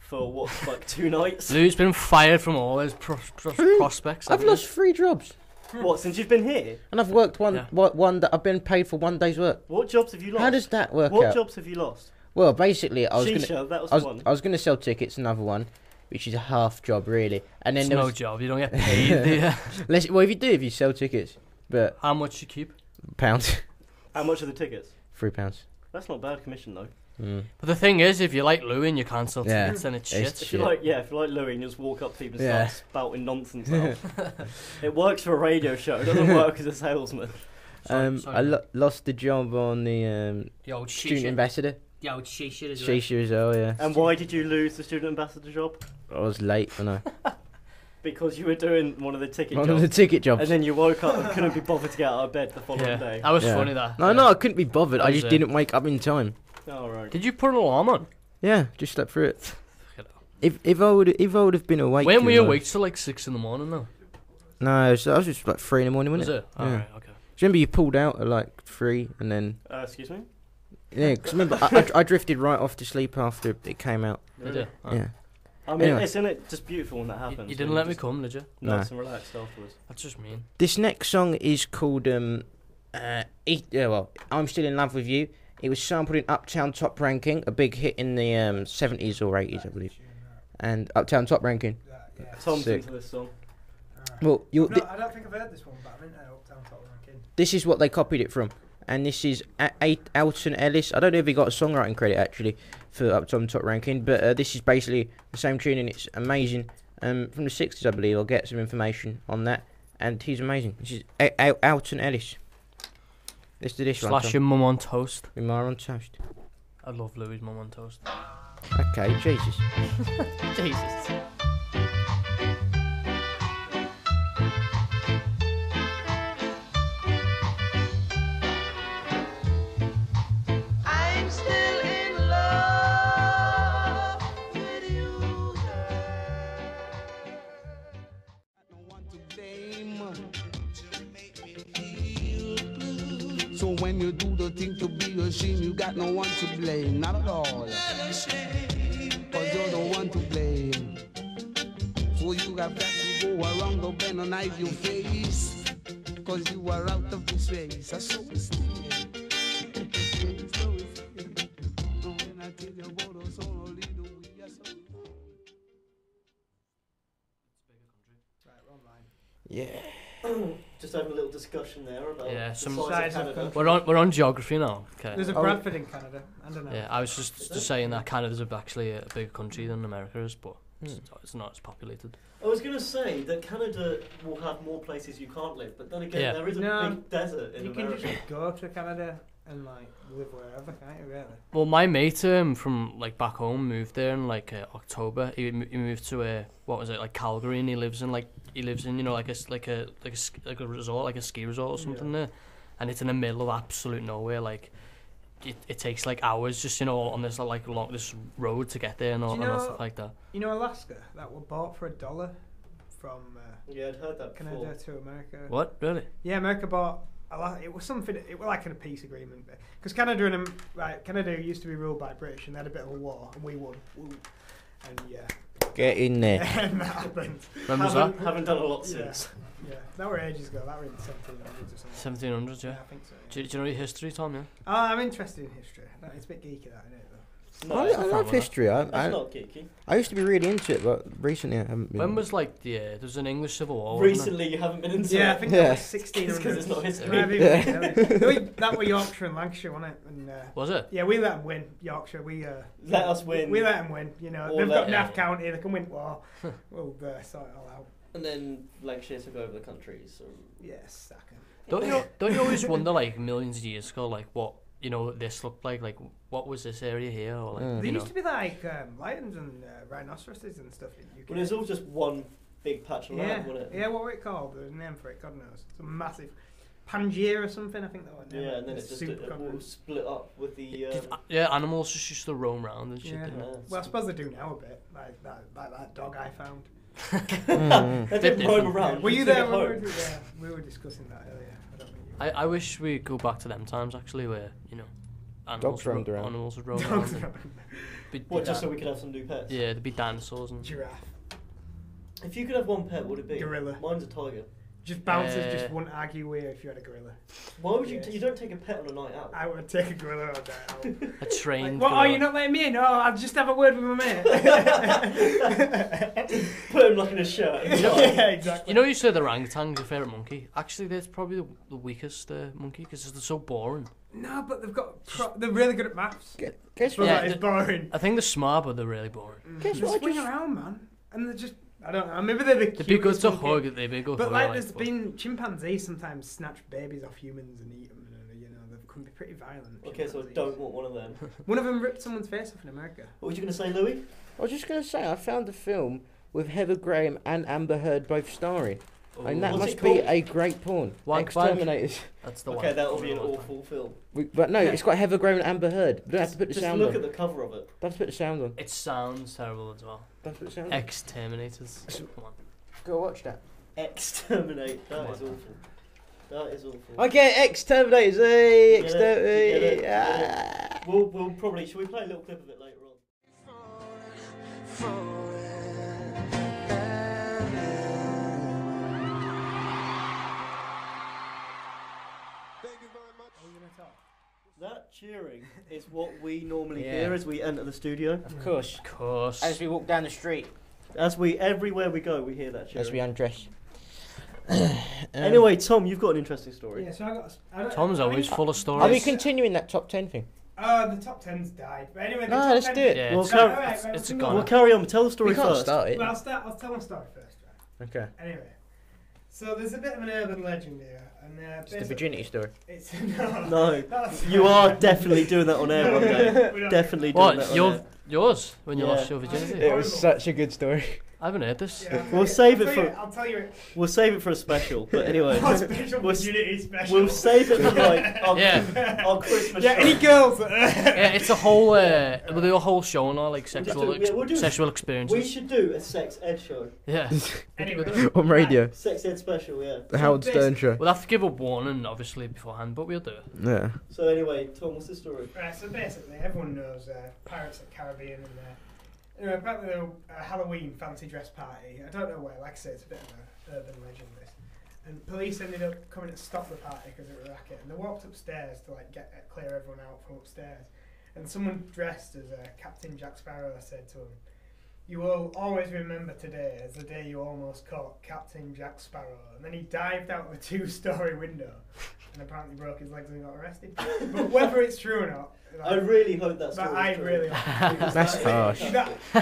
for what, like 2 nights? Louis been fired from all his prospects. I've hasn't he? lost 3 jobs, What, since you've been here? and I've worked one. Yeah. One that I've been paid for 1 day's work. What jobs have you lost? How does that work What out? jobs have you lost? Well, basically, I was Shisha, gonna. that was I was, one. I was going to sell tickets, another one, which is a half job really, and then It's there no was job. You don't get paid. Do you? well, if you do, if you sell tickets, but How much you keep? pounds, How much are the tickets? £3. That's not bad commission though. But the thing is, if you like Louis and you cancel Yeah. tickets, then it's It's shit. If you like, if you like Louis and you just walk up to people and Yeah. start spouting nonsense out. It works for a radio show. It doesn't work as a salesman. Sorry. I lost the job on the The old student shisha. ambassador. The old shisha as well. Shisha as well, yeah. And why did you lose the student ambassador job? I was late, I know. Because you were doing one of the ticket One jobs. of the ticket jobs. And then you woke up and couldn't be bothered to get out of bed the following Yeah, day. that was Yeah. funny. That. No, I couldn't be bothered. That I was just it. didn't wake up in time. Oh, right. Did you put an alarm on? Yeah, just slept through it. If I would have been awake. When were you then I- awake till like 6 in the morning though? No, so I was just like 3 in the morning, Was wasn't it? Yeah. Alright, okay. Do you remember you pulled out at like 3 and then Excuse me? yeah? Because remember I drifted right off to sleep after it came out. Did you? Oh. Yeah. I mean, Anyway. isn't it just beautiful when that You, happens? you didn't when let me just come, did you? Nice and relaxed afterwards. That's just mean. This next song is called I'm Still in Love with You. It was sampled in Uptown Top Ranking, a big hit in the 70s or 80s, I believe. And Uptown Top Ranking. Yeah. Tom's Sick. into this song. Well, No, I don't think I've heard this one, but I'm into Uptown Top Ranking. this is what they copied it from. And this is Aton Ellis. I don't know if he got a songwriting credit actually for Uptown Top Ranking, but this is basically the same tune and it's amazing. From the 60s, I believe. I'll get some information on that. And he's amazing. This is Aton Ellis. Let's do this one. Slash your mum on toast. With Mara on toast. I love Louis' mum on toast. Okay, Jesus. Jesus. I'm still in love with you, No one to blame. So when you do the thing to be ashamed, you got no one to blame, not at all. Cause you're the one to blame. So you got got to go around the bend and hide your face. Cause you are out of this race. That's so it's Yeah. Just having a little discussion there about Yeah, the some size size of of Canada. We're on geography now. Okay. There's a Bradford in Canada. I don't know. Yeah, I was just saying that Canada's actually a bigger country than America is, but it's not as populated. I was going to say that Canada will have more places you can't live, but then again, Yeah. there is a No, big desert in You can America. just go to Canada and like live wherever, can't you? Really? Well, my mate from like back home moved there in like October. He moved to what was it, like Calgary, and he lives in you know like a resort, like a ski resort or something there, and it's in the middle of absolute nowhere. Like it takes like hours just on this like along this road to get there and all, Do you and all know- stuff like that. You know Alaska that were bought for $1 from Yeah, I'd heard that before. Canada to America. What really? Yeah, America bought it was something. It was like a peace agreement because Canada and Canada used to be ruled by British and they had a bit of a war and we won. Woo. And yeah, Get in there. and that happened. When was that? Haven't done a lot Yeah. since. Yeah, that were ages ago. That were in the 1700s or something. 1700s, yeah. I think so. Do you know your history, Tom? Yeah. Oh, I'm interested in history. It's a bit geeky, that, isn't it? Though. No, I that's love history. not geeky. I used to be really into it, but recently I haven't been. When was like there was an English Civil War? wasn't Recently, you haven't been into Yeah, I it. think Yeah. that was It's 1600s. 'cause it's not history. It might have even been earlier. That were Yorkshire and Lancashire, wasn't it? And, there? Was it? yeah, we let them win. Yorkshire, Let us win. We let them win. You know, Or they've got let- Naff County. They can win war. We'll sort it all out. And then Lancashire took over the country. So Yeah, sack 'em. Don't you always wonder like millions of years ago like what you know, this looked like what was this area here, or like, There you used know. to be like lions and rhinoceroses and stuff in UK. Well, it was all just one big patch of land, wasn't it? Yeah, what were it called? There's a name for it, God knows. It's a massive Pangaea or something, I think that was. Yeah, and then it just all split up with the. Yeah, animals just used to roam around and shit. Yeah. didn't they? Well, I suppose they do now a bit, like that dog I found. They didn't roam around. Were you took there? it When home. we were discussing that earlier. I don't think you were. I wish we go back to them times actually, where you know, animals roamed around. Animals would roam Dogs around. around. What, just so we could have some new pets? Yeah, there'd be dinosaurs and. Giraffe. If you could have one pet, what would it be? Gorilla. Mine's a tiger. Just bouncers just wouldn't argue with you if you had a gorilla. Why would you? Yes. You don't take a pet on a night out. I would take a gorilla on that out. A trained. What? Oh, gorilla. you're not letting me in? Oh, I'll just have a word with my mate. Put him like in a shirt. Yeah, exactly. You know, you said the orangutan's your favourite monkey. Actually, that's probably the weakest monkey because they're so boring. No, but they've got. They're really good at maths. Guess But what? Yeah, that is boring. I think they're smart, but they're really boring. Guess They what I swing just- around, man, and they're just. I don't know. Maybe they're the They'd be good cutest to monkey. hug. They'd be good. But hug, like, I there's but- been chimpanzees sometimes snatch babies off humans and eat them, and you know they can be pretty violent. Okay, so I chimpanzees. don't want one of them. One of them ripped someone's face off in America. What were you going to say, Louis? I was just going to say, I found a film with Heather Graham and Amber Heard both starring. And that What's must it be called? a great porn. Wank Bag? Exterminators. That's the Okay, one. that'll be an Wank Bag. awful film. But no, it's got Heather Graham and Amber Heard. You don't have to put the Just sound look on. at the cover of it. Don't have to put the sound on. It sounds terrible as well. Don't put the sound on. Exterminators. Come on. Go watch that. Exterminate. That Come is on. awful. That is awful. I get Exterminators. Hey, Get it, Exterminators. get it, Ah. We'll probably. Should we play a little clip of it later on? That cheering is what we normally Yeah. hear as we enter the studio. Of course. Of course. As we walk down the street, Everywhere we go, we hear that cheering. as we undress. Anyway, Tom, you've got an interesting story. Yeah, so I got. Tom's always full of stories. Are we continuing that top 10 thing? The top 10's died. But anyway, the No, top let's 10 do it. Yeah, Well, it's, Carol- Alright, it's a well, goner. We'll carry on. Tell the story We can't first. start it. Well, I'll tell my story first, right? Okay. Anyway, so there's a bit of an urban legend here, and It's the basically virginity story. It's no. No, That's you are definitely doing that on air one day. We're not- Definitely doing that What? on air. Yours? When you Yeah. lost your virginity? It was such a good story. I haven't heard this. Yeah, We'll save it I'll tell you. We'll save it for a special. But anyway, Our special we'll, virginity special. we'll save it for like our, Yeah. our Christmas Yeah, show. any girls? Yeah, it's a whole. We'll do a whole show on our like sexual we'll do- sexual We experiences. should do a sex ed show. Yeah. Anyway. On radio. Sex ed special, yeah. The Howard Stern show. We'll have to give a warning, obviously, beforehand, but we'll do it. Yeah. So anyway, Tom, what's the story? Right, so basically, everyone knows Pirates of the Caribbean and apparently there was a Halloween fancy dress party. I don't know where, like I say, it's a bit of an urban legend this. And police ended up coming to stop the party because it was a racket. And they walked upstairs to like clear everyone out from upstairs. And someone dressed as Captain Jack Sparrow said to him, "You will always remember today as the day you almost caught Captain Jack Sparrow." And then he dived out of a 2-story window and apparently broke his legs and got arrested. But whether it's true or not, I really hope that's but true. I really Because That's that is harsh.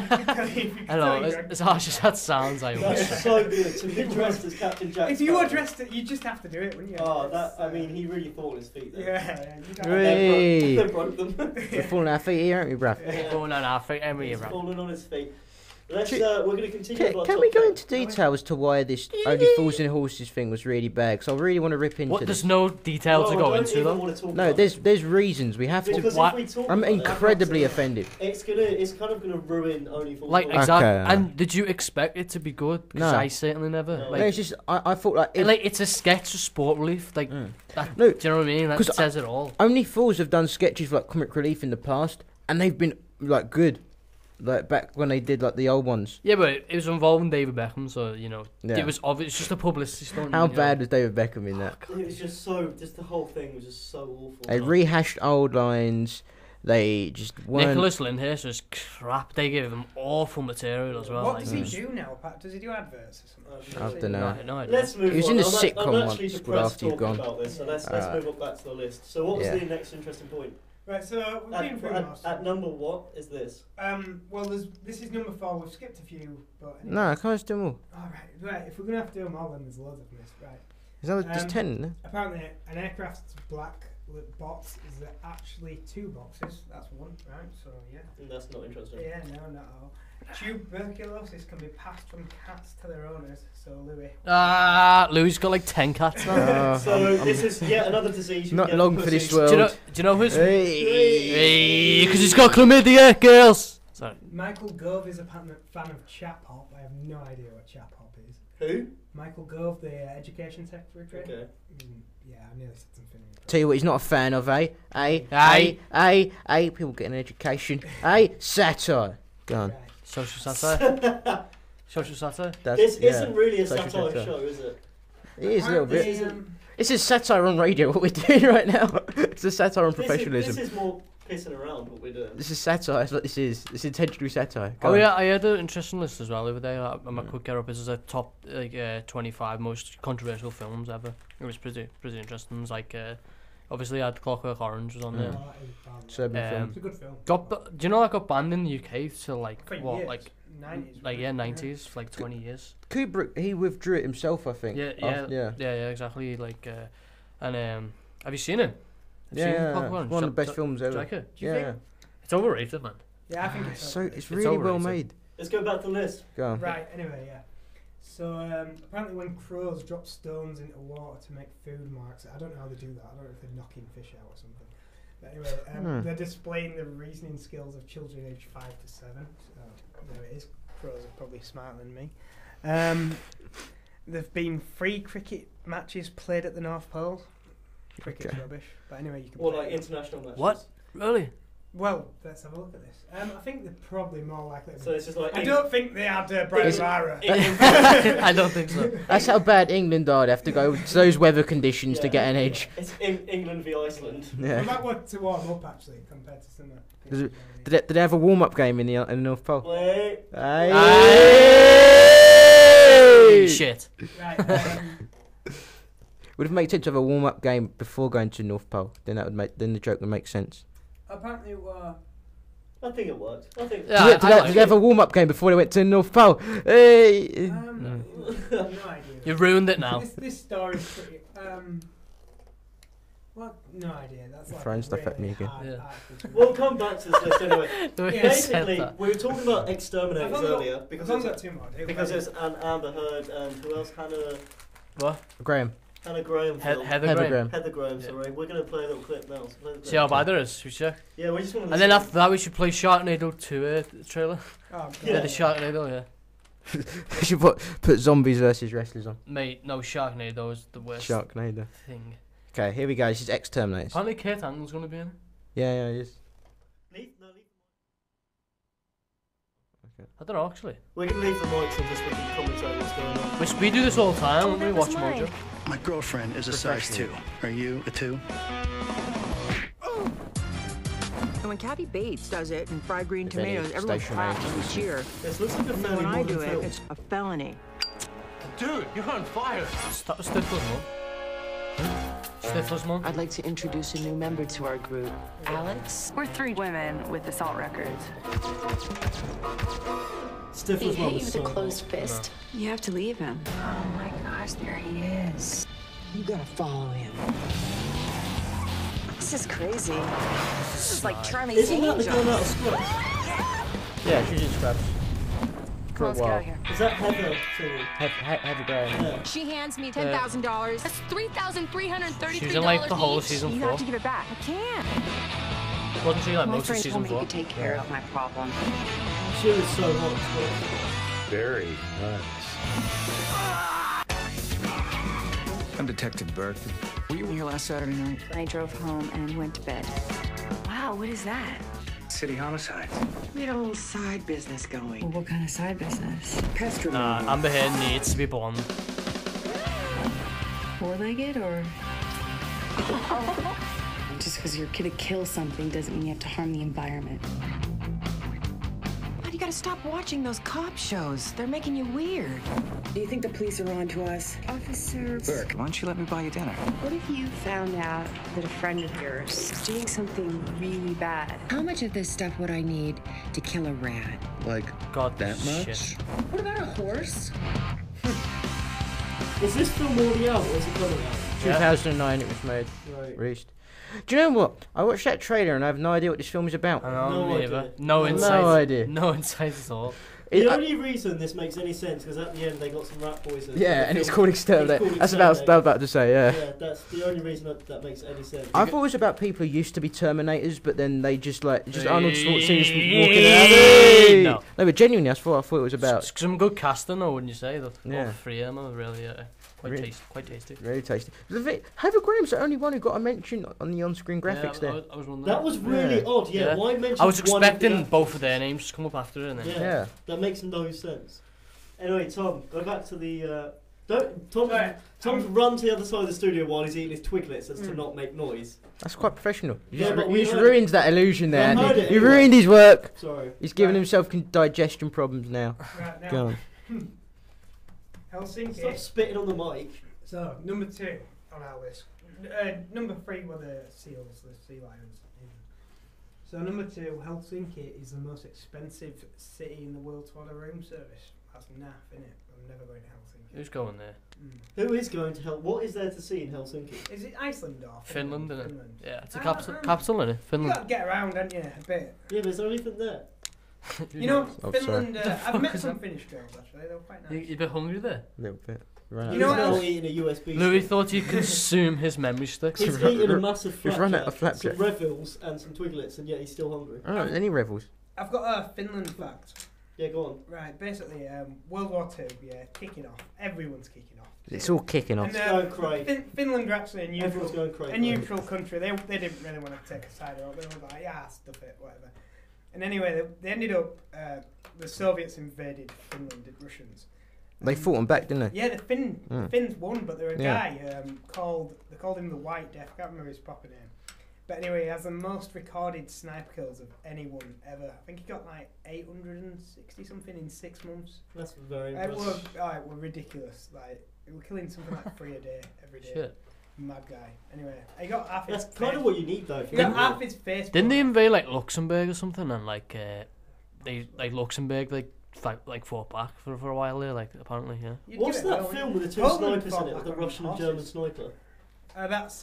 fantastic. Hello, as harsh as that sounds, I That wish. is so good to be dressed as Captain Jack. If you were Sparrow. dressed, you just have to do it, wouldn't you? Oh, that I mean, he really thought on his feet there. Yeah, you don't Really? They broke them. We're falling our feet here, aren't we, bruv? Yeah. Going on our feet, and He's we're falling on his feet. Let's. Ch- We're going to continue. with our Can top we go 10. into detail as to why this only fools and horses thing was really bad? Because I really want to rip into What? this. There's no detail to No, I go don't into even though. want to talk No, about there's reasons. We have it. to. Because What? if we talk I'm about it, incredibly offended. It's kind of gonna ruin only for Like Okay. exactly. And did you expect it to be good? Because No. I certainly never. No. No, Like, it's just I thought like, it's a sketch of sport relief. Like that. No, Do you know what I mean? That 'cause says it all. only fools have done sketches for like comic relief in the past, and they've been like good, like back when they did like the old ones. Yeah, but it was involving David Beckham, so you know Yeah. it was obvious. It's just a publicity stunt. How you know. bad was David Beckham in that? It was just the whole thing was just so awful. They rehashed old lines. They just weren't. Nicholas Lyndhurst was crap. They gave him awful material as well. What like, does it he was- do now? Does he do adverts or something? I don't know. No idea. Let's move He was on. in a I'm sitcom actually once called depressed After You've talking Gone. about this, so let's Alright. move on back to the list. So what was Yeah. the next interesting point? Right, so we've been through most. At number what is this? Well, this is number 4. We've skipped a few, but anyway. No, I can't do them all. All right. If we're gonna have to do them all, then there's loads of this. Right. Is that just 10? No? Apparently, an aircraft's black box is there actually 2 boxes. That's one, right? So yeah. That's not interesting. Yeah, no, not at all. Tuberculosis can be passed from cats to their owners. So Louis. Louis got like 10 cats now. This is yet another disease. Not long for this world. Do you know who's? Hey. Because he's got chlamydia, girls. Sorry. Michael Gove is a fan of chap hop. I have no idea what chap hop is. Who? Michael Gove, the education secretary. Okay. Yeah, I nearly said something. Tell you what, he's not a fan of, eh? People getting an education. Satire. Go on. Right. Social satire. Social satire. This isn't really a social satire satire. show, is it? It is a little bit. Apparently, It's a satire on radio, what we're doing right now. It's a satire on professionalism. This is more pissing around what we're doing. This is satire, that's what this is. It's intentional satire. Go Oh on. yeah, I had an interesting list as well the other day. I could get up. This is a top 25 most controversial films ever. It was pretty interesting. It was like obviously I had Clockwork Orange was on there. Oh, that is bad. Serbian film. It's a good film. Do you know I got banned in the UK to like For what years. like 90s. like 90s for like 20 years. Kubrick, he withdrew it himself, I think. Yeah, exactly. Like have you seen it? Have you seen Yeah, Clockwork Orange? one of the best Do films you ever. like it? Do you Yeah. think? It's overrated, man. Yeah, I think it's So overrated. it's really well overrated. made. Let's go back to the list. Go on. Right, anyway, yeah. So apparently when crows drop stones into water to make food marks, I don't know how they do that. I don't know if they're knocking fish out or something. But anyway, they're displaying the reasoning skills of children aged 5 to 7. So there it is. Crows are probably smarter than me. There've been 3 cricket matches played at the North Pole. Cricket's Okay. rubbish. But anyway, you can Or play like it. international matches. What? Really? Well, let's have a look at this. I think they're probably more likely to So it's just like I don't think they had Brian Lara. I don't think so. That's how bad England are. They have to go to those weather conditions to Yeah. get an edge. It's England v Iceland. I Yeah. might want to warm up actually compared to some. Did they have a warm-up game in the North Pole? Wait. Aye. Shit. Right. Would it make sense to have a warm-up game before going to North Pole? Then the joke would make sense. Apparently, I think it worked. I think. Yeah, Did they have a warm-up game before they went to North Pole? Hey. no idea. You ruined it now. This story's pretty. Well, no idea. That's like Throwing stuff at me again. hard Yeah. article to We'll read. come back to this list anyway. The way you said Basically, that. we were talking about I've exterminators only got- earlier because I've only got it's, 2 more. do because I? it's an Amber Heard and who else? What? Graham. Hannah Graham. film. Heather Graham. Heather Graham. Yeah. Sorry, we're gonna play a little clip now. So play the See clip. how bad it is. Should we check? Yeah, we just want to. And then after that, we should play Sharknado 2 trailer. Oh, God. Yeah, the Sharknado, yeah. You should put zombies versus wrestlers on. Mate, no, Sharknado is the worst Sharknado. thing. Okay, here we go. This is Exterminators. Apparently Kurt Angle's going to be in it. Yeah, he is. Leave. I don't know, actually. We're gonna leave the mics and just let them commentate what's going on. We do this all the time when we watch Mojo. My girlfriend is a size 2. Are you a 2? And when Kathy Bates does it in fried green If any tomatoes, everyone station claps and agents. cheer. This looks like a And then fairly when I modern do it, film. it's a felony. Dude, you're on fire. Stop Stifler's mum. Stifler's mum. I'd like to introduce a new member to our group, Alex. We're 3 women with assault records. Stiff He as well. hit you with a closed fist. You have to leave him. Oh my gosh, there he is. You gotta follow him. This is crazy. This is like Charlie's Isn't that the Angels. girl out of Scrubs? Yeah, she's in Scrubs. Come on, let's get out of here. Is that Heather too? Heavy Graham. Yeah. She hands me $10,000. That's $3,333 She's in like the whole each. season You 4. have to give it back. I can't. Wasn't she like My most of friend season told me you 4? could take care of my problem. She was so hot as well. Very nice. I'm Detective Burke. Were you here last Saturday night? I drove home and went to bed. Wow, what is that? City homicides. We had a little side business going. What kind of side business? Pest Nah, removal. Amber Heard needs to be blonde. 4-legged or? Just because you're gonna kill something doesn't mean you have to harm the environment. God, you gotta stop watching those cop shows. They're making you weird. Do you think the police are on to us? Officer, Burke, why don't you let me buy you dinner? what if you found out that a friend of yours is doing something really bad? How much of this stuff would I need to kill a rat? Like God, that much? shit. What about a horse? Is this film already out or is it coming out? 2009 it was made. Right. Released. Do you know what? I watched that trailer and I have no idea what this film is about. I know, No me idea. either. No insight. No idea. No insight at all. The only reason this makes any sense because at the end they got some rat boys. Yeah, and it's called Exterminate. That's about what I was about to say. Yeah. Yeah, that's the only reason that makes any sense. I thought it was about people who used to be Terminators, but then they just Arnold Schwarzenegger walking out. No. No, but genuinely, I thought it was about. Some good casting, though, wouldn't you say? All Yeah. three of them are really Really? quite tasty. Very tasty. Heather Graham's the only one who got a mention on the on-screen graphics there. I was wondering. That was really odd. Yeah, why mention? I was one of the expecting actors? both of their names to come up after it, and then Yeah. That makes no sense. Anyway, Tom, go back to the. Tom's run to the other side of the studio while he's eating his Twiglets as to not make noise. That's quite professional. Yeah, but You just ruined that illusion there. I heard Andy. it You anyway. ruined his work. Sorry. He's giving himself digestion problems now. Right, now, Go on. Helsinki. Stop spitting on the mic. So, number 2 on our list. Number 3 were the seals, the sea lions. So, number 2, Helsinki is the most expensive city in the world to order room service. That's naff, innit? I'm never going to Helsinki. who's going there? Who is going to help? What is there to see in Helsinki? Is it Iceland or Finland, isn't it? Finland. Yeah, it's a I capital, don't capital, isn't it? You Finland. gotta get around, don't you? A bit. Yeah, but is there anything there? You know, Oh, Finland. sorry. I've met some Finnish girls actually. They were quite You nice. a bit hungry there? A little bit. Right. You know what He's now else? eating a USB Louis stick. thought he'd consume his memory sticks. He's eating a massive He's run out of flapjack, some flapjack. Revels and some Twiglets, and yet he's still hungry. Oh, any revels? I've got a Finland fact. Yeah, go on. Right, basically, World War II, kicking off. Everyone's kicking off. It's all kicking off. And, Going crazy. Finland are actually a Everyone's neutral, going crazy. a neutral country. They didn't really want to take a side, or they were like, yeah, stuff it, whatever. And anyway, they ended up, the Soviets invaded Finland, the Russians. They fought them back, didn't they? Yeah, the Finns won, but there was a Yeah. guy they called him the White Death. I can't remember his proper name. But anyway, he has the most recorded sniper kills of anyone ever. I think he got like 860 something in 6 months. That's very It impressive. were ridiculous. Like, he was killing something like 3 a day, every day. Shit. Mad guy. Anyway, he got half his That's kind of what you need, though. He got half his face. Didn't they invade like Luxembourg or something, and Luxembourg fought back for a while there, like apparently, yeah. You'd What's give it that well, film with the two Poland snipers fought in it, back with the on Russian and horses. German sniper? That's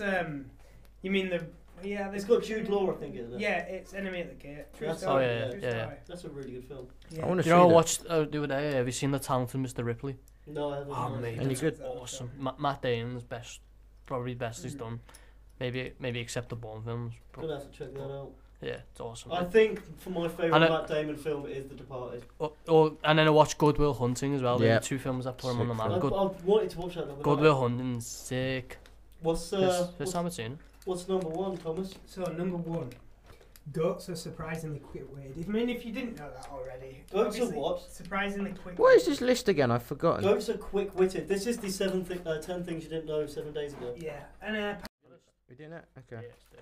you mean the It's got Jude Law, I think, isn't it? Yeah, it's Enemy at the Gate. True That's story. yeah, True yeah. story. That's a really good film. Yeah. I want to You see know, I that. watched the other day. Have you seen The Talented Mr. Ripley? No, I haven't. Oh no. mate, Any that's good? awesome. Matt Damon's probably best he's done. Maybe except the Bourne films. Gonna have to check that out. Yeah, it's awesome. I think for my favourite And Matt Damon film is The Departed. And then I watched Good Will Hunting as well. Yeah. The 2 films that put him on the Sick map. I wanted to watch that the other Good night. Will Hunting's sick. What's First time I've seen it. what's number 1, Thomas? So number 1, goats are surprisingly quick-witted. I mean, if you didn't know that already. Goats are obviously, what? Surprisingly quick. What is this list again? I've forgotten. Goats are quick-witted. This is the 10 things you didn't know 7 days ago. Yeah, and We doing that? Okay. Yeah, it's there.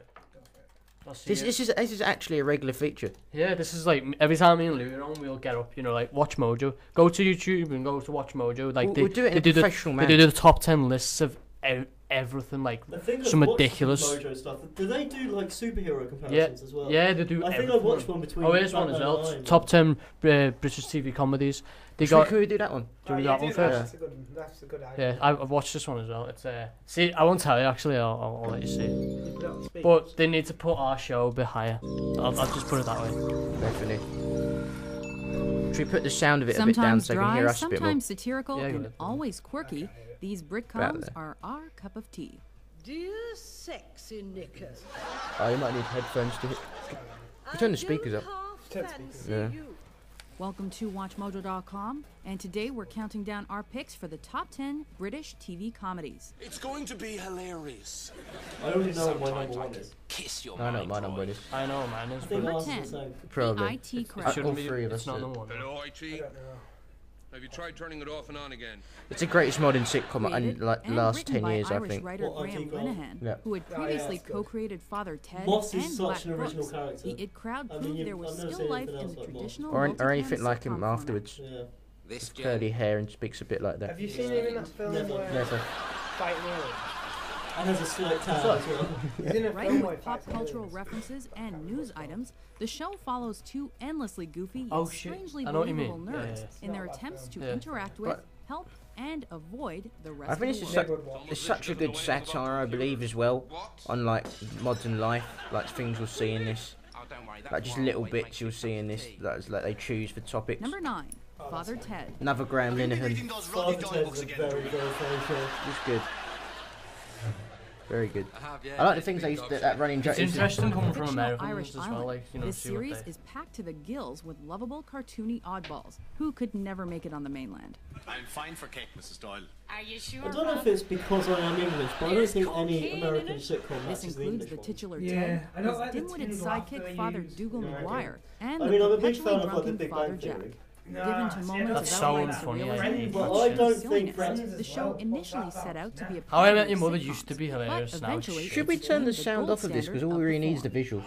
I'll see This it. is actually a regular feature. Yeah, this is like every time me and Lou are on, we'll get up, like Watch Mojo. Go to YouTube and go to Watch Mojo. Like We'll do it in a do professional They manner. do the top 10 lists of everything, like I think some I've watched ridiculous. some Mojo stuff. Do they do like superhero comparisons as well? Yeah, they do. I think I everything. watched one between. Oh, here's one as Batman well. and Iron Man. Top 10 British TV comedies. They Can got. we do that one? Do we do that one first? That's a good idea. Yeah, I've watched this one as well. It's see, I won't tell you actually. I'll let you see. But they need to put our show a bit higher. I'll just put it that way. Definitely. Should we put the sound of it a bit down Sometimes so they can dry, hear us a bit more? sometimes satirical, Yeah, go and ahead. always quirky, these About Britcoms there. are our cup of tea. Dear sexy knickers. Oh, you might need headphones to hit. You turn the speakers up. Yeah. Welcome to WatchMojo.com, and today we're counting down our picks for the top 10 British TV comedies. It's going to be hilarious. I already know what my number 1 is. Kiss your I know what my number is. I know mine is. I think Number ours is 10. the same. Probably. The IT crowd. All three of It's us. not number 1. Hello, IT. Have you tried turning it off and on again? It's the greatest modern sitcom Created in like and last written 10 by years, I Irish think. writer What, Graham IT Linehan, Yeah. who had Oh, yeah, previously that's good. co-created Father Ted Moss is and such Black an original Books. character. The It crowd I mean, proved you- there was I've never still seen life anything in else the like Moss. traditional Or multicam anything like him sitcom format. afterwards. Yeah. This Curly hair and speaks a bit like that. Have you seen him in that film Never. where Never. Fighting Italy? And has a slight tab as well. Writing with pop cultural references and news items, the show follows two endlessly goofy yet strangely believable nerds in their attempts to interact with, help, and avoid the rest I think of this the is world. it's such a good satire, I believe, as well, on like modern life, like things you'll see in this, like just little bits you'll see in this, like they choose for topics. Number 9, Father Ted. Another Graham Linehan. Father Ted's a very, very funny show. It's good. Very good. I like the things they used to, that running joke. It's interesting coming from Fictional Americans Irish as well, Island. like, you know, This see what series they... is packed to the gills with lovable, cartoony oddballs who could never make it on the mainland. I'm fine for cake, Mrs. Doyle. Are you sure? I don't know if it's because I am English, but I don't think any American sitcom This matches the includes English the one. titular Yeah, Ted, I don't his like the dim-witted tin laughter sidekick they Father use. Dougal McGuire, and I mean, I'm the a big perpetually fan of like the drunken Big Father Bang Jack. Theory. Given to moments That's of so outright funny, surrealism Well, and I don't silliness, think the show initially set out to be a How I Met parody Your of Mother sitcoms, used to be but hilarious now. eventually Should we it turn the became sound gold off of this, because standard all we of really the need is the form. visuals,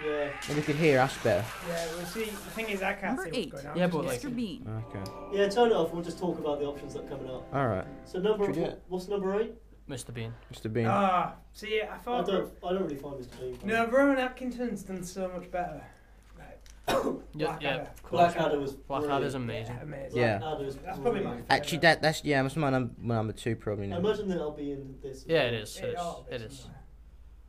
Yeah. and we could hear us better. Yeah, well, see, the thing is, I can't Number see 8, what's going on. Yeah, but like... Mr. Bean. Okay. Yeah, turn it off. We'll just talk about the options that are coming up. All right. So number, Should we do it? what's number 8? Mr. Bean. Mr. Bean. See, I I thought... don't really find Mr. Bean funny. No, Rowan Atkinson's done so much better. Yeah, Blackadder was Blackadder's amazing. Amazing. Yeah. Blackadder's That's probably my brilliant. Actually, that's that's my number 2 probably I now. imagine that I'll be in this. as Yeah, well. it is. It is.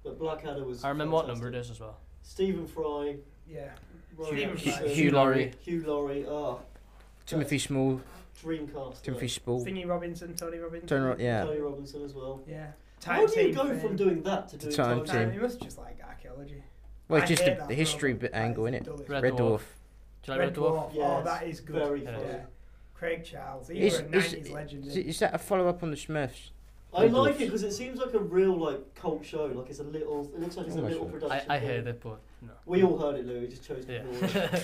But Blackadder was. I remember what fantastic. number it is as well. Stephen Fry. Yeah. Rowan Stephen Atkinson, Fry. Hugh Laurie. Hugh Laurie. Timothy Small. Dreamcast. Timothy Spall. Thingy Robinson, Tony Robinson. Tony Robinson as well. Yeah. How do you go thing. from doing that to doing Time Time Team. He must just like archaeology. Well, it's I just hate the that history film. bit That angle, is innit? the dullest. Red Dwarf. Do you like Red Dwarf? Oh, Yes, that is good. very Yeah. funny. Craig Charles. He Is, was a 90s legend. is that a follow-up on the Smurfs? I Red like Dwarfs. it because it seems like a real like cult show. Like it's a little. It looks like it's a Almost little right. production. I thing. heard it, but no. We all heard it, Lou. We just chose to Yeah. ignore it.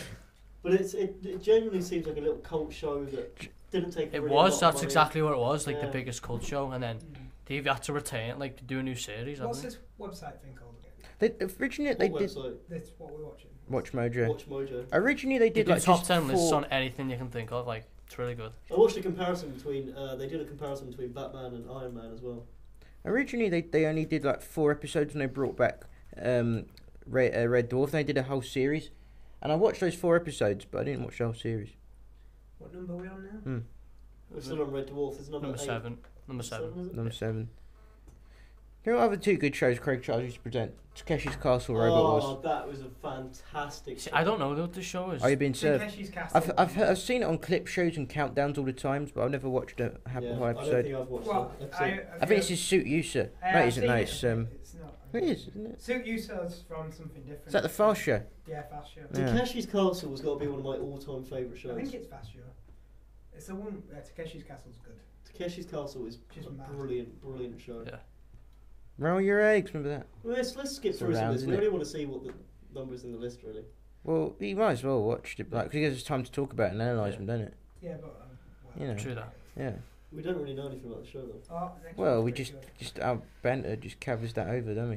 But it genuinely seems like a little cult show that didn't take. It really was. a lot That's of money. exactly what it was. Like Yeah. the biggest cult show, and then they've had to retain it, like to do a new series. What's haven't this website thing called again? Originally they What did website? This what we're watching. Watch Mojo. Watch Mojo. Originally they they did do like top just 10 lists 4 on anything you can think of. Like it's really good. I watched a comparison between. They did a comparison between Batman and Iron Man as well. Originally they only did like 4 episodes, and they brought back Red Dwarf. And they did a whole series, and I watched those 4 episodes, but I didn't watch the whole series. What number are we on now? We're still on Red Dwarf. There's number 8. 7. Number 7. Is it? Number 7. There are other 2 good shows Craig Charles used to present. Takeshi's Castle, Robot Wars. That was a fantastic. See, I don't know what the show is. Are you being served? Takeshi's Castle. I've seen it on clip shows and countdowns all the times, but I've never watched a Yeah, whole I don't episode. think I've watched Well, that I episode. I think this is Suit User. No, it isn't. No, it's It's not. It is, isn't it? Suit Uso's from something different. Is that the Fast Show? Yeah, Fast Show. Yeah. Takeshi's Castle has got to be one of my all-time favourite shows. I think it's Fast Show. It's the one. Takeshi's Castle's good. Takeshi's Castle is Just a mad. brilliant show. Yeah. Roll your eggs, remember that? Well, let's skip It's through some around, of this. We isn't only it? want to see what the numbers in the list really. Well, you might as well watch it, like, because it gives us time to talk about it and analyse them, don't it? Yeah, but You know. True that. Yeah. We don't really know anything about the show though. next Well, one's we pretty just good. our banter just covers that over, don't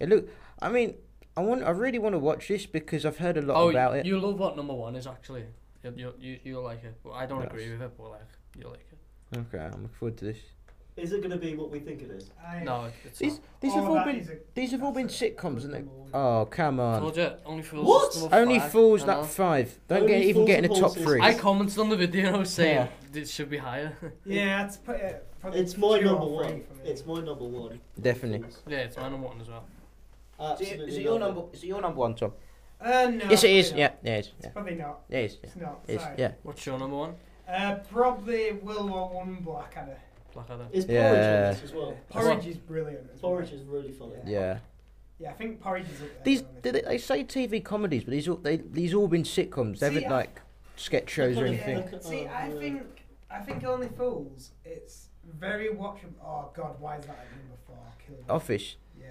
we? I mean, I really want to watch this because I've heard a lot about it. You love what number 1 is actually. You'll like it. Well, I don't Yes. agree with it, but like you'll like it. Okay, I'm looking forward to this. Is it going to be what we think it is? No, it's These not. these Oh, have all that been is sitcoms, and they. Oh, come on. Told you, Only Fools. What? is number Only 5, Fools, I know. that 5. Don't Only even Fools get in the and top Horses. 3. I commented on the video saying Yeah. it should be higher. Yeah, it's probably It's my 2 or number 3 1. for me. It's my number 1. Definitely. Yeah, it's my number 1 as well. Absolutely. Is it your love number? Is it your number 1, Tom? No. Yes, it is. probably Yeah, not. yeah, it is. It's Yeah, probably not. yeah, it is. It's not. It is. Sorry. Yeah. What's your number 1? Probably World War One Blackadder. Blackadder. Is Porridge Yeah. on this as well? Porridge is brilliant. as well. Porridge is really funny. Yeah. Yeah, I think Porridge is up there. These to be honest. they say TV comedies, but these all been sitcoms. They See, haven't like sketch shows or anything. See, I think Only Fools. It's very watchable. Oh God, why is that at number 4? Kill me. Office. Yeah.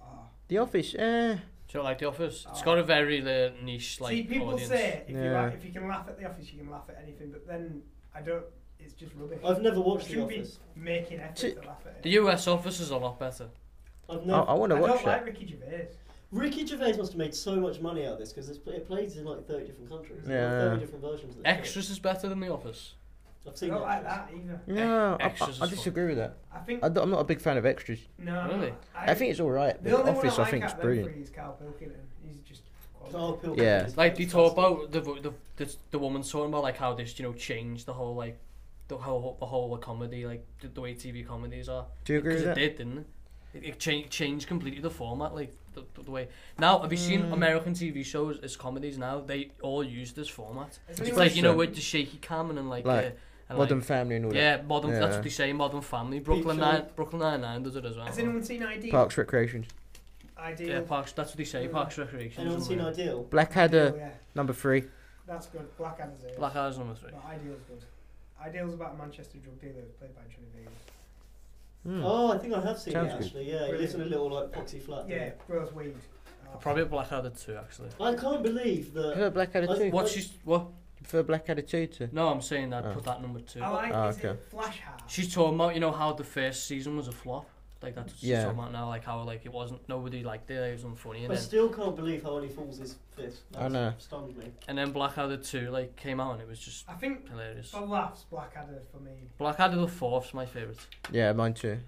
Oh. The Office. Do you like The Office? It's got a very niche like See, people audience. say Yeah. if you can laugh at The Office, you can laugh at anything. But then I don't. It's just rubbish. I've never watched You The shouldn't Office. be making effort to laugh at it. The US Office is a lot better. I've I never. want to I watch don't like that. Ricky Gervais. Ricky Gervais must have made so much money out of this because it plays in like 30 different countries. There are Yeah. 30 different versions of this. Extras is better than The Office. I've seen I don't like Extras. that either. No, Extras I is disagree with that. I think I'm not a big fan of Extras. no, Really? I think it's alright. The The only Office, one I think, is out of them brilliant. three is Carl Pilkington. He's just Carl Pilkington Yeah. is Like, they talk fantastic. about the woman talking about like how this, you know, changed the whole like the whole comedy, like the way TV comedies are. Do you agree with Because that? it did, didn't it? It changed completely the format, like the way. Now, have you seen American TV shows as comedies now? They all use this format. It's like, you know, with the shaky cam and like and Modern Family and all that. Yeah, modern. That's what they say. Modern Family. Brooklyn Nine-Nine does it as well. Has anyone seen Ideal? Parks Recreations. Ideal. Yeah, Parks. That's what they say. Parks Recreation. Anyone seen Ideal? Blackadder, Ideal, yeah. number 3. That's good. Blackadder's it. Blackadder's number 3. But Ideal's good. Ideal's about a Manchester drug dealer played by Johnny Vegas. Oh, I think I have seen Sounds it good. actually. Yeah, he lives in a little like poxy flat. Yeah, grows weed. Probably Blackadder 2, actually. I can't believe that. Prefer Blackadder 2? What? Prefer Blackadder 2 to? No, I'm saying that. Put that number 2. I like okay. it. Flash House. She's talking about, you know, how the first season was a flop. Like, that's what she's Yeah. talking about now. Like, how, like, it wasn't, nobody liked it, it was unfunny. And I then, still can't believe how Only Fools is 5th. I know. Stunned me. and then Blackadder 2, like, came out and it was just I think hilarious. for laughs, Blackadder for me. Blackadder the 4th's my favourite. Yeah, mine too.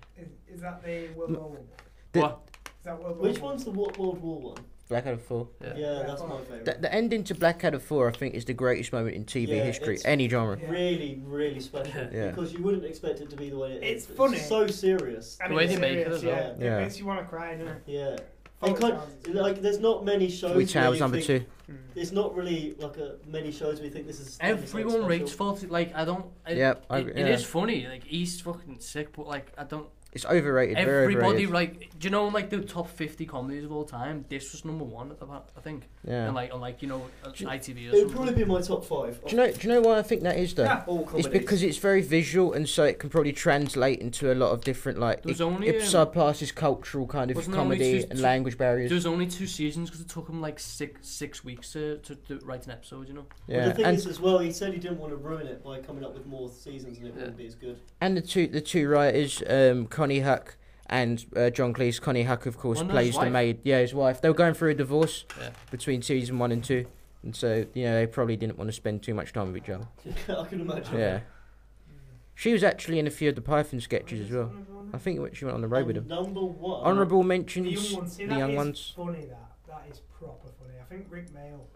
Is that the World War one? What? Is that World War Which one? one's the World War one? Blackadder 4. Yeah, that's my favourite. The ending to Blackadder 4, I think, is the greatest moment in TV Yeah, history, it's any genre. Really, really special. Yeah. Because you wouldn't expect it to be the way it is. It's funny. So serious. And The way it's they make it serious, as well. Yeah. Yeah. It makes you want to cry, doesn't it? Yeah. Follow It can't, Charles. like, there's not many shows. Which where house you number think- 2? It's not really like many shows where you think this is. Everyone rates Faulty. Like, I don't. Yep, It is funny. Like, he's fucking sick, but like, I don't. It's overrated, very Everybody, overrated. like, do you know, like the top 50 comedies of all time? This was number 1, I think. Yeah. And like, on like, you know, ITV or It something. would probably be my top 5. Do you know why I think that is though? Yeah. All It's comedies. because it's very visual, and so it can probably translate into a lot of different like. There's It only, surpasses cultural kind of wasn't there only comedy two- and two- language barriers. There was only 2 seasons because it took him like six weeks to write an episode, you know? But Yeah, the thing and is as well, he said he didn't want to ruin it by coming up with more seasons, and it wouldn't be as good. and the two writers, Connie Huck and John Cleese. Connie Huck, of course, Wasn't that plays his the wife? maid. Yeah, his wife. They were going through a divorce Yeah. between season 1 and 2, and so they probably didn't want to spend too much time with each other. I can imagine. Yeah. She was actually in a few of the Python sketches as well. I think she went on the road with And them. number 1. Honourable The mentions, young ones. See, the that young is ones. funny, that is proper funny. I think Rick Mail.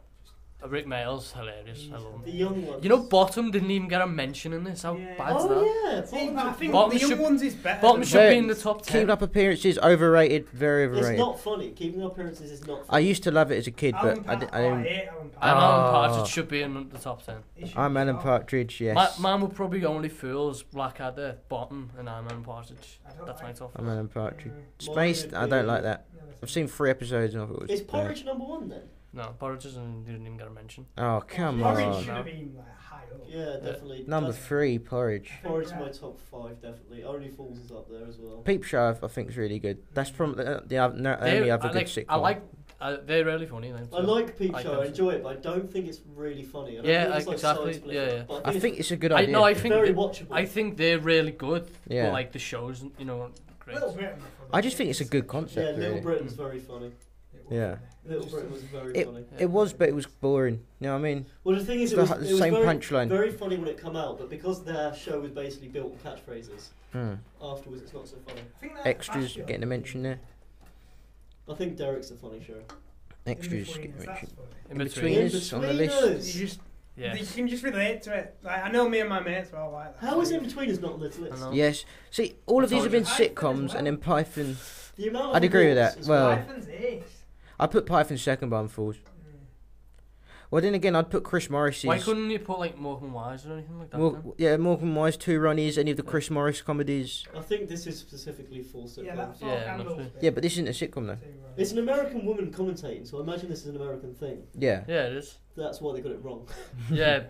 Rick Mail's hilarious. I love him. The young ones. You know, Bottom didn't even get a mention in this. How Yeah. bad's Oh that? yeah. See, but I think Bottom the young should- ones is better. Bottom than should be in the top 10. Keeping Up Appearances, overrated, very It's overrated. not funny. Keeping Up Appearances is not I funny. used to love it as a kid, Alan but I Pat- didn't. hate Alan Pat- And Alan Oh. Partridge should be in the top 10. He should I'm be Alan top. Partridge, yes. Mine would probably only Fools, Blackadder, Bottom, and I'm Alan Partridge. I don't That's my like- top. I'm Alan Partridge. Mine Space, would I don't be- like that. I've seen 3 episodes and I thought it was. Is bad. Porridge number 1 then? No, Porridge didn't even get a mention. Oh, come Porridge on. should have been like high up. Yeah, definitely. Number That's- 3, Porridge. Porridge is my top 5, definitely. Only Fools is up there as well. Peep Show, I think, is really good. That's probably the only other good sitcom. I like. They're really funny. Them I too. like Peep I Show, like I them. enjoy it, but I don't think it's really funny. I don't Yeah, think it's like exactly. side split, Yeah. but I think it's a good I idea. know. I it's think very they- watchable. I think they're really good. Yeah. But like the shows, you know, great. Little Britain. I just think it's a good Yeah, concept, Little really. Britain's very funny. Yeah. Little Britain was very It, funny. it was, but it was boring. You know what I mean? Well, the thing is, it It's was, the it was same very, punchline. very funny when it came out, but because their show was basically built on catchphrases, afterwards it's not so funny. Extras getting a mention there. I think Derek's a funny show. Extras getting a mention. In Betweeners on the list. You just, Yeah. you can just relate to it. Like I know me and my mates are all like that. How is In-Betweeners not on this list? Yes. See, all of these have been Python as sitcoms, well. and then Python. The amount of I'd agree with awards that. is Well, Python's ace. I put Python second, but I'm Fools. Well, then again, I'd put Chris Morris's. Why couldn't you put like Morecambe Wise or anything like that? Morecambe Wise, Two Ronnies, any of the Chris Morris comedies. I think this is specifically for sitcoms. Yeah, that's all Yeah, Campbell's must bit. Yeah, but this isn't a sitcom though. It's an American woman commentating, so I imagine this is an American thing. Yeah. Yeah, it is. That's why they got it wrong. Yeah.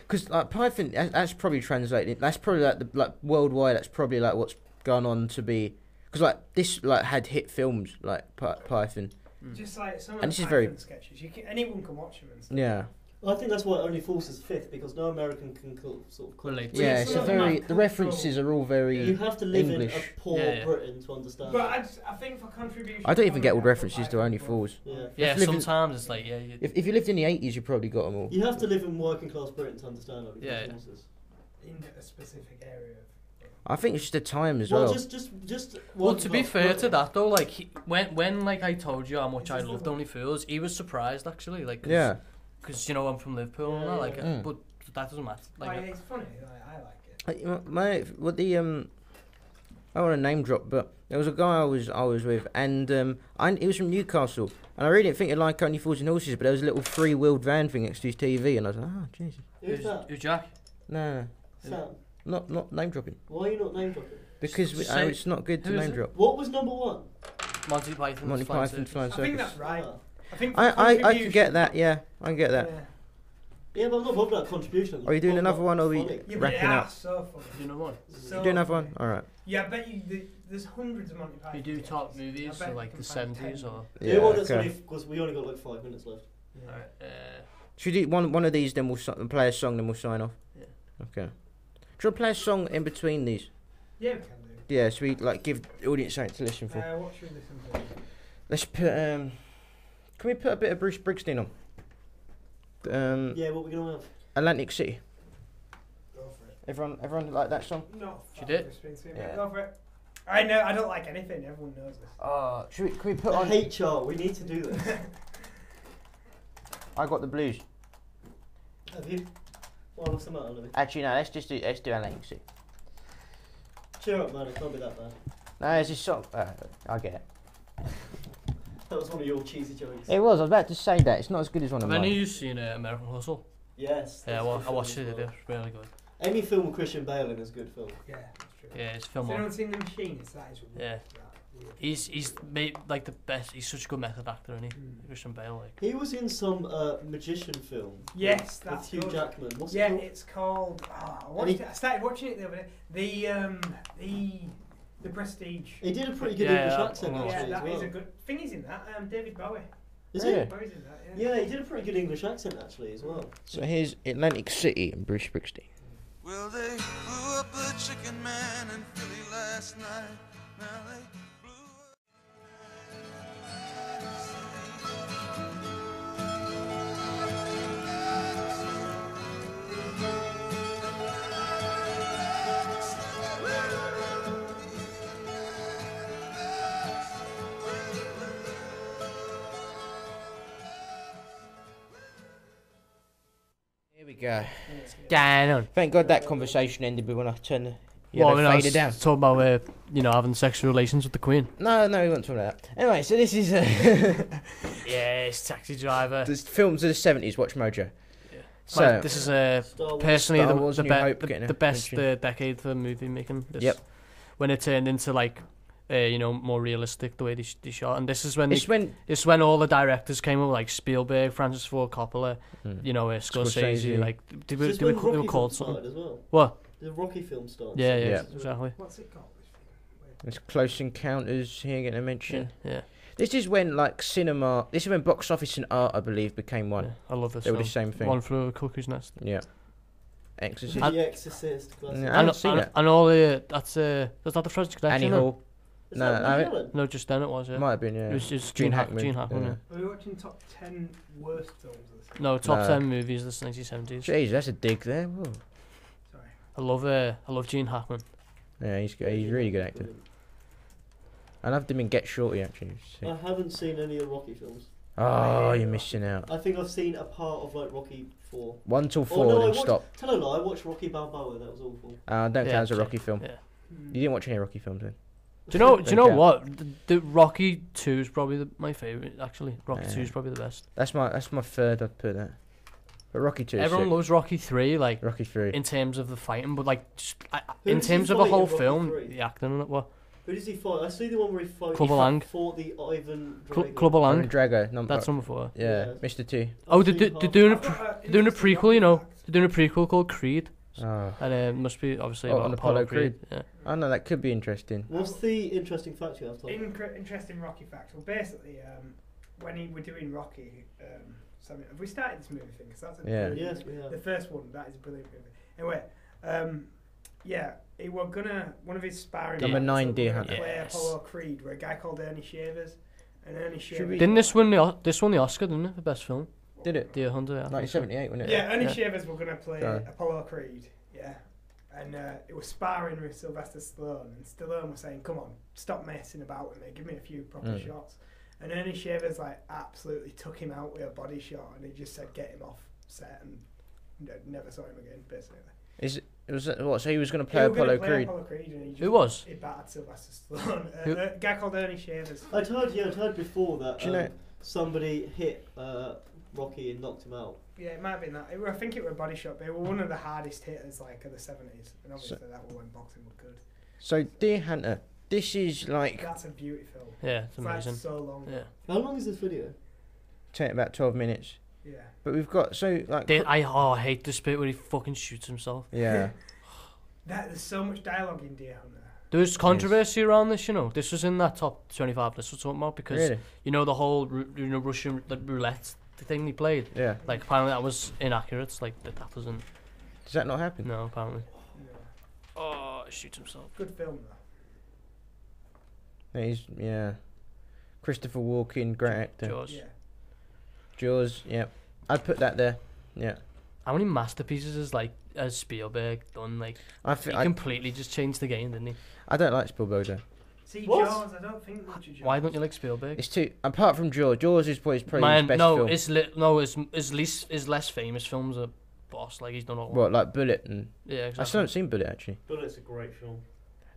Because like Python, that's probably translated. That's probably like worldwide. That's probably like what's gone on to be. Because like this like had hit films like Python. Just like some of And the this is Python very. sketches. Anyone can watch them and stuff. Yeah. I think that's why it only falls as 5th, because no American can sort of relate. Yeah, it's it's a not very. that The references are all very. You have to live English. in a poor Britain to understand. But I think for contribution. I don't even get all the references to Only Fools. Yeah. Yeah, If you live in- sometimes it's like, yeah. If you lived in the 80s, you probably got them all. You have to live in working class Britain to understand it. Yeah. in a specific area. I think it's just the time as Well, well. just. Well, to be fair to that though, like when like I told you how much I loved Only Fools, he was surprised actually, like because you know I'm from Liverpool and that, like, but that doesn't matter. Like, it's funny. I like it. I want to name drop, but there was a guy I was with, and he was from Newcastle, and I really didn't think he'd like Only Fools and Horses, but there was a little 3-wheeled van thing next to his TV, and I was like, oh Jesus. Who's that? Who's Jack? No. Sam. Not name dropping. Why are you not name dropping? Because it's not good to name drop. What was number 1? Monty Python. Monty Python Flying Circus. I think that's right. I can get that. Yeah, I can get that. Yeah, but I'm not bothered about contribution. Are you doing another one, or are we wrapping up? So funny. Do you know one? You do another one? All right. Yeah, I bet you. There's hundreds of Monty Python. You do top movies, so like the 70s or. Yeah, well, that's only because we only got like 5 minutes left. Yeah. Alright. Should we do one of these? Then we'll play a song. Then we'll sign off. Yeah. Okay. Do you want to play a song in between these? Yeah, we can do. Yeah, so we like give the audience something to listen for. What should we listen to? Let's put Can we put a bit of Bruce Springsteen on? Yeah, what we're gonna have? Atlantic City. Go for it. Everyone like that song? No. She did. Yeah. Go for it. I know. I don't like anything. Everyone knows this. Can we put on? Hate chart. We need to do this. I got the blues. Have you? Well, what's the matter, Louis? Actually, no. Let's do Atlantic City. Cheer up, man. It can't be that bad. No, it's a song. I get it. That was one of your cheesy jokes. It was. I was about to say that. It's not as good as one of mine. Have any of you seen American Hustle? Yes. Yeah, I watched it. It's really good. Any film with Christian Bale in is a good film. Yeah, that's true. Yeah, it's film. Has anyone seen The Machinist? That is really yeah. He's made like the best. He's such a good method actor, isn't he? Christian Bale, like. He was in some magician film. Yes, that's with Hugh good. Jackman. What's yeah, it called? it's called. I started watching it the other day. The Prestige. He did a pretty good English accent. Yeah, actually, that as well. is a good thing. He's in that. David Bowie. Is Really? he? Bowie's in that. Yeah, he did a pretty good English accent actually as well. So here's Atlantic City and Bruce Springsteen. Well, they blew up the Chicken Man in Philly last night. Now they Here we go. Down. Thank God that conversation ended when I turned the I fader down. was talking about having sexual relations with the Queen. No, we weren't talking about that. Anyway, so this is Yes, Taxi Driver. There's films of the 70s. Watch Mojo. Yeah. So This is personally Star Wars, New Hope the getting a best mention. decade for movie making. This, Yep. When it turned into like more realistic the way they shot, and this is when It's when all the directors came up, like Spielberg, Francis Ford Coppola, Scorsese, like they were called something. As well. What? The Rocky film starts. Yeah, exactly. What's it called? There's Close Encounters here getting a mention. Yeah. This is when cinema. This is when box office and art, I believe, became one. Yeah, I love this. They were the same thing. One Flew Over the Cuckoo's Nest. Yeah. Exorcist. The Exorcist. Classic. I haven't seen it. And all that's not the French Connection. Annie Hall. No, just then it was. Yeah. Might have been. Yeah. It was just Gene Hackman. Gene Hackman. Yeah. Are we watching top 10 worst films of this? No, top 10 movies of the 1970s. Jeez, that's a dig there. Whoa. I love Gene Hackman. Yeah, he's a really good actor. I loved him in Get Shorty actually. I haven't seen any of the Rocky films. Oh, you're missing out. I think I've seen a part of like Rocky 4. 1 till 4, then stop. Tell a lie, I watched Rocky Balboa. That was awful. I don't count as a Rocky film. Yeah. You didn't watch any Rocky films then? Do you know what? The Rocky 2 is probably my favourite, actually. Rocky 2 is probably the best. That's my third, I'd put that. But Rocky 2 is Everyone loves Rocky 3, like, Rocky 3. in terms of the fighting, but, like, Who in does he terms of the fight whole in Rocky film, 3? the acting in it, what? Who does he fight? I see the one where he fought. Clubber Lang. Fought the Ivan Drago. Clubber Lang. Drago. That's number 4. Yeah, Mr. T. Oh, they're doing a prequel, you know. They're doing a prequel called Creed. Oh. And it must be, obviously, about on Apollo Creed. Yeah. Oh, no, that could be interesting. What's the interesting fact you have, Tom? Interesting Rocky fact. Well, basically, when we're doing Rocky, have we started this movie thing? Because that's a brilliant Yes, movie. we have. The first one, that is a brilliant movie. Anyway, he was one of his sparring Number 9, Deer Hunter. Hunter. Play Apollo Creed, where a guy called Ernie Shavers, and Ernie Shavers. Didn't this win the Oscar, didn't it? The best film. Did it? Deer Hunter. 1978, wasn't it? Yeah, Ernie Shavers were going to play Apollo Creed. Yeah. and it was sparring with Sylvester Stallone, and Stallone was saying, "Come on, stop messing about with me. Give me a few proper shots." And Ernie Shavers like absolutely took him out with a body shot, and he just said, "Get him off set," and never saw him again. Basically, So he was going to play Apollo Creed. Who was? He battered Sylvester Stallone. A guy called Ernie Shavers. I'd heard before that somebody hit Rocky and knocked him out. Yeah, it might have been that. I think it was a body shot, but it was one of the hardest hitters like of the 70s, and obviously that was when boxing was good. So, Deer Hunter, this is like... That's a beauty film. Yeah, it's amazing. Like so long. Yeah. How long is this video? Take about 12 minutes. Yeah. But we've got, I hate this bit where he fucking shoots himself. Yeah. There's so much dialogue in Deer Hunter. There was controversy around this, you know. This was in that top 25 list we're talking about because, you know, the whole, Russian roulette thing he played. Yeah. Like, apparently that was inaccurate. Like, that doesn't... Does that not happen? No, apparently. No. Oh, shoots himself. Good film, though. Yeah. Christopher Walken, great actor. Jaws. Yeah. Jaws, yeah. I'd put that there. Yeah. How many masterpieces has Spielberg done? Like, he completely just changed the game, didn't he? I don't like Spielberg though. See, Jaws, I don't think much of Jaws. Why don't you like Spielberg? It's too. Apart from Jaws, Jaws is probably his best film. His less famous films are boss. Like he's done all. What, like Bullet and? Yeah, exactly. I still haven't seen Bullet actually. Bullet's a great film.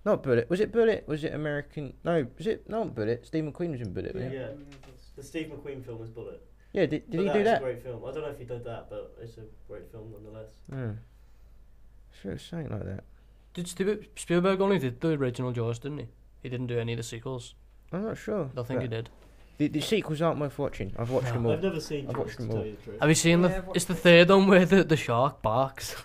Not Bullet. Was it Bullet? Was it American? No, was it not Bullet? Steve McQueen was in Bullet. Yeah. The Steve McQueen film is Bullet. Yeah, did he do that? It's a great film. I don't know if he did that, but it's a great film nonetheless. Sure, it's something like that. Did Spielberg only did the original Jaws, didn't he? He didn't do any of the sequels. I'm not sure. I think he did. The sequels aren't worth watching. I've watched them all. I've never seen Jaws, watched them all. Have you seen it's the third one where the shark barks.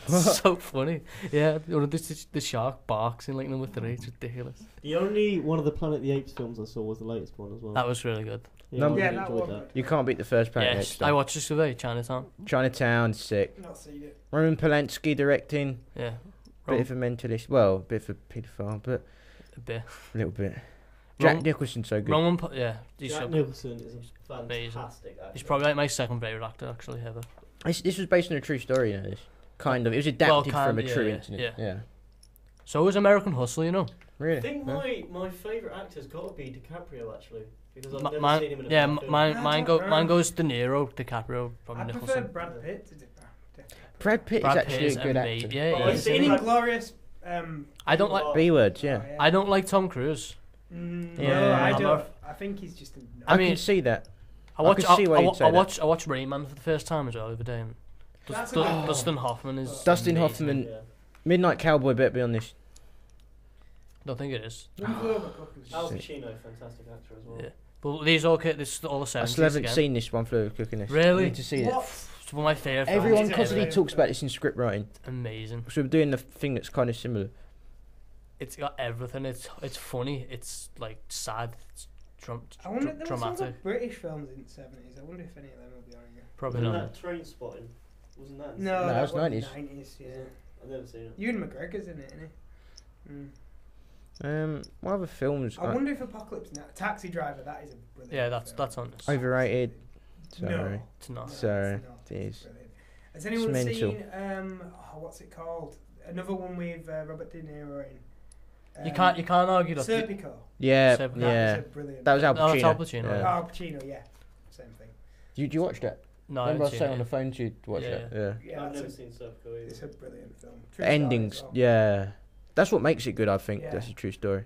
It's so funny. Yeah, the shark barks in like number 3. It's ridiculous. The only one of the Planet of the Apes films I saw was the latest one as well. That was really good. Yeah, I enjoyed that. You can't beat the first Planet of the Apes. Yes, I watched this today. Chinatown. Chinatown, sick. Not seen it. Roman Polanski directing. Yeah. Bit of a mentalist. Well, a bit of a paedophile, but a little bit. Jack Nicholson's so good. Jack Nicholson is a fantastic actor. He's probably like my second favourite actor actually ever. This was based on a true story, you know. This kind of. It was adapted from a true incident. Yeah. So was American Hustle, you know. Really? I think my favourite actor's got to be DiCaprio actually, because I've never seen him in a bad film. Mine goes De Niro, DiCaprio, probably Nicholson. I prefer Brad Pitt to DiCaprio. Brad Pitt is actually a good actor. Yeah. I've seen Inglourious. I don't like B-words. Yeah. I don't like Tom Cruise. No, I do. I think he's just. I can see that. I watched Rayman for the first time as well the other day. And Dustin Hoffman is. Dustin Hoffman. Midnight Cowboy better be on this. Don't think it is. Al Pacino, fantastic actor as well. Yeah. But this is all the 70s. I still haven't seen this one. Flew Cooking this. Really? I need to see it. It's one of my favourite. Everyone constantly talks about this in script writing. Amazing. So we're doing the thing that's kind of similar. It's got everything. It's funny. It's like sad. It's I wonder there were dramatic. some British films in the 70s. I wonder if any of them will be on here. Probably Wasn't not. that Train Spotting? Wasn't that? No, that was 90s. 90s. Yeah. I've never seen it. Ewan McGregor's in it, isn't he? What other films? I wonder if Apocalypse Now. Taxi Driver, that is a brilliant film. that's on this. Overrated. Sorry. No, it's not. Sorry, it is. Has anyone mental. seen what's it called? Another one with Robert De Niro in. You can't argue that. Serpico. Yeah, Serpico. yeah. That That was was a brilliant Al Pacino. Al Pacino. Yeah. Al Pacino, yeah. Same thing. Did you watch that? No, I Remember I haven't sat seen on it. the phone to watch that? Yeah. Yeah, I've never seen Serpico either. It's a brilliant film. The endings, yeah. That's what makes it good, I think. Yeah. That's a true story.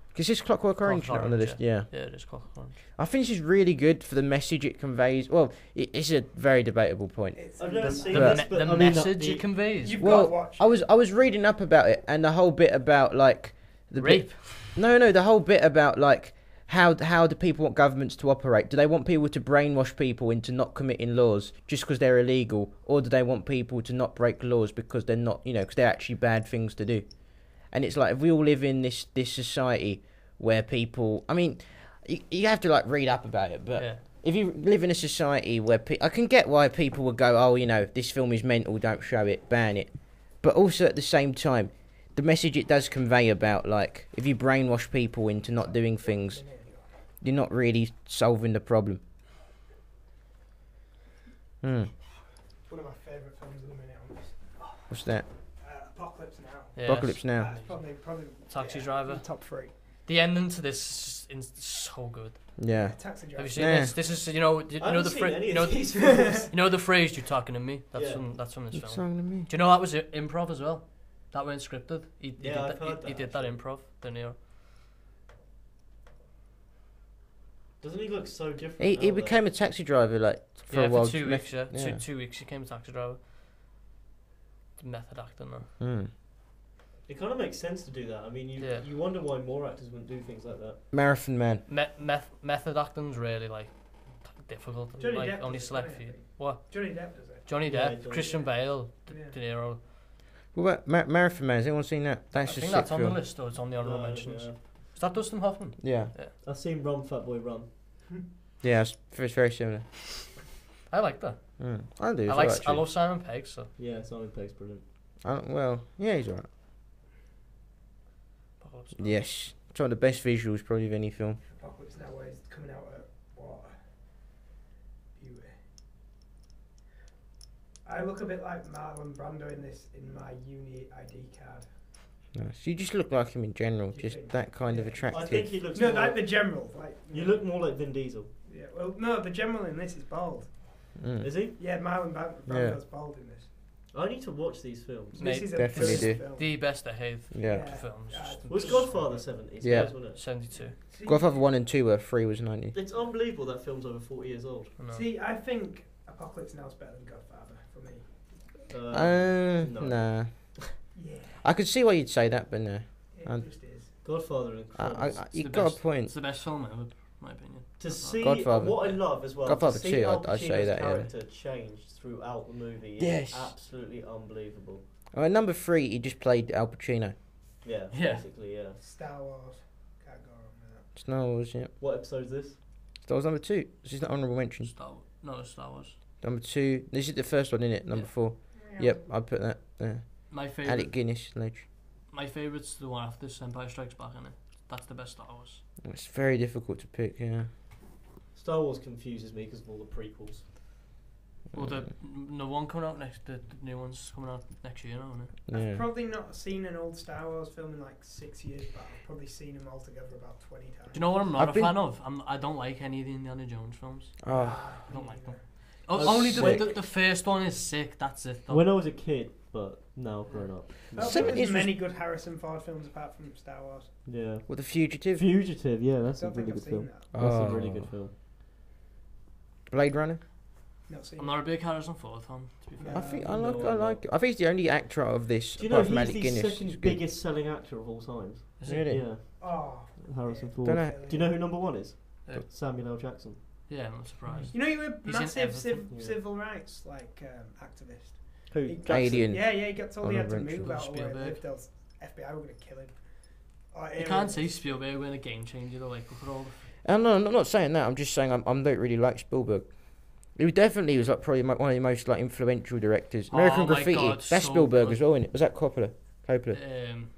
Because this Clockwork Orange not on the list, yeah. Yeah, it is Clockwork Orange. I think this is really good for the message it conveys. Well, it's a very debatable point. I've never seen the this, but message it conveys. You've got to watch. I was reading up about it, and the whole bit about like the rape. No, the whole bit about like how do people want governments to operate? Do they want people to brainwash people into not committing laws just because they're illegal, or do they want people to not break laws because they're not, because they're actually bad things to do? And it's like, if we all live in this society where people, I mean, you have to like read up about it, but if you live in a society where I can get why people would go, oh, this film is mental, don't show it, ban it. But also at the same time, the message it does convey about like, if you brainwash people into not doing things, you're not really solving the problem. One of my favourite films of the minute on this. What's that? Apocalypse Now. Yes. Apocalypse Now. That's probably Taxi Driver. Top 3. The ending to this is so good. Yeah. Taxi Driver. Have you seen this? This is you know the phrase "you're talking to me." That's from this film. Talking to me. Do you know that was improv as well? That weren't scripted. He did that improv. De Niro. Doesn't he look so different? He became a taxi driver for a while. For 2 weeks. Yeah, 2 weeks he became a taxi driver. Method acting though. Mm. It kind of makes sense to do that. I mean, you wonder why more actors wouldn't do things like that. Marathon Man. Method acting's really difficult. Johnny Depp only select few. What? Johnny Depp does it. Johnny Depp, Christian Bale, De Niro. What about Marathon Man? Has anyone seen that? I think that's on the list, or it's on the honorable mentions. Yeah. Is that Dustin Hoffman? Yeah. I've seen Run Fat Boy Run. Yeah, it's very similar. I like that. I do. I love Simon Pegg. So yeah, Simon Pegg's brilliant. Yeah, he's alright. Yes, it's one of the best visuals probably of any film. Apocalypse Now is coming out at what? Beauty. I look a bit like Marlon Brando in my uni ID card. Nice. You just look like him in general, just that kind of attractive. I think he looks like the general. You look more like Vin Diesel. Yeah, well, no, the general in this is bald. Is he? Yeah, Marlon Brando's bald in this. I need to watch these films. This is definitely do. The best behaved films. Was Godfather 70s? Yeah. Wasn't it? 72. Godfather 1 and 2 were 3 was 90. It's unbelievable that film's over 40 years old. See, I think Apocalypse Now is better than Godfather for me. Nah. Yeah. I could see why you'd say that, but no. It just is. Godfather and you got a point. It's the best film ever, in my opinion. To see Godfather. what I love as well. Godfather to see 2, Al I'd say that. character changed throughout the movie is absolutely unbelievable. Number 3, he just played Al Pacino. Yeah, basically, yeah. Star Wars. Can't go wrong with that. Star Wars, yeah. What episode is this? Star Wars number 2. This is the honourable mention. Star Wars. Number 2. This is the first one, isn't it? Number 4. Yep, I'd put that there. My favourite. Alec Guinness, Ledge. My favourite's the one after this, Empire Strikes Back, innit? That's the best Star Wars. It's very difficult to pick, yeah. Star Wars confuses me because of all the prequels. Well, the one coming out the new one's coming out next year now, isn't it? Yeah. I've probably not seen an old Star Wars film in 6 years, but I've probably seen them all together about 20 times. Do you know what I'm not a fan of? I don't like any of the Indiana Jones films. Oh. I don't like them. Only the first one is sick, that's it though. When I was a kid, but now grown up. There's many good Harrison Ford films apart from Star Wars. Yeah. Well, The Fugitive? Fugitive, yeah, that's a really good film. That's a really good film. Blade Runner? I'm not a big Harrison Ford fan, to be fair. I like it. I think he's the only actor out of this. Do you know apart he's from the Guinness. second biggest selling actor of all time? Really? Yeah. Oh. Harrison Ford. Don't know. Do you know who number 1 is? Yeah. Samuel L. Jackson. Yeah, I'm not surprised. You know, you were He's in massive everything. civil rights activist. Who? Alien. Yeah, he got told he had to Honourable move out of where he Spielberg. lived, else FBI were going to kill him. You can't say Spielberg being a game changer though, look at all No, I'm not saying that. I'm just saying I don't really like Spielberg. He definitely was probably one of the most influential directors. American Graffiti. God, That's so Spielberg good. as well, isn't it? Was that Coppola? Not seen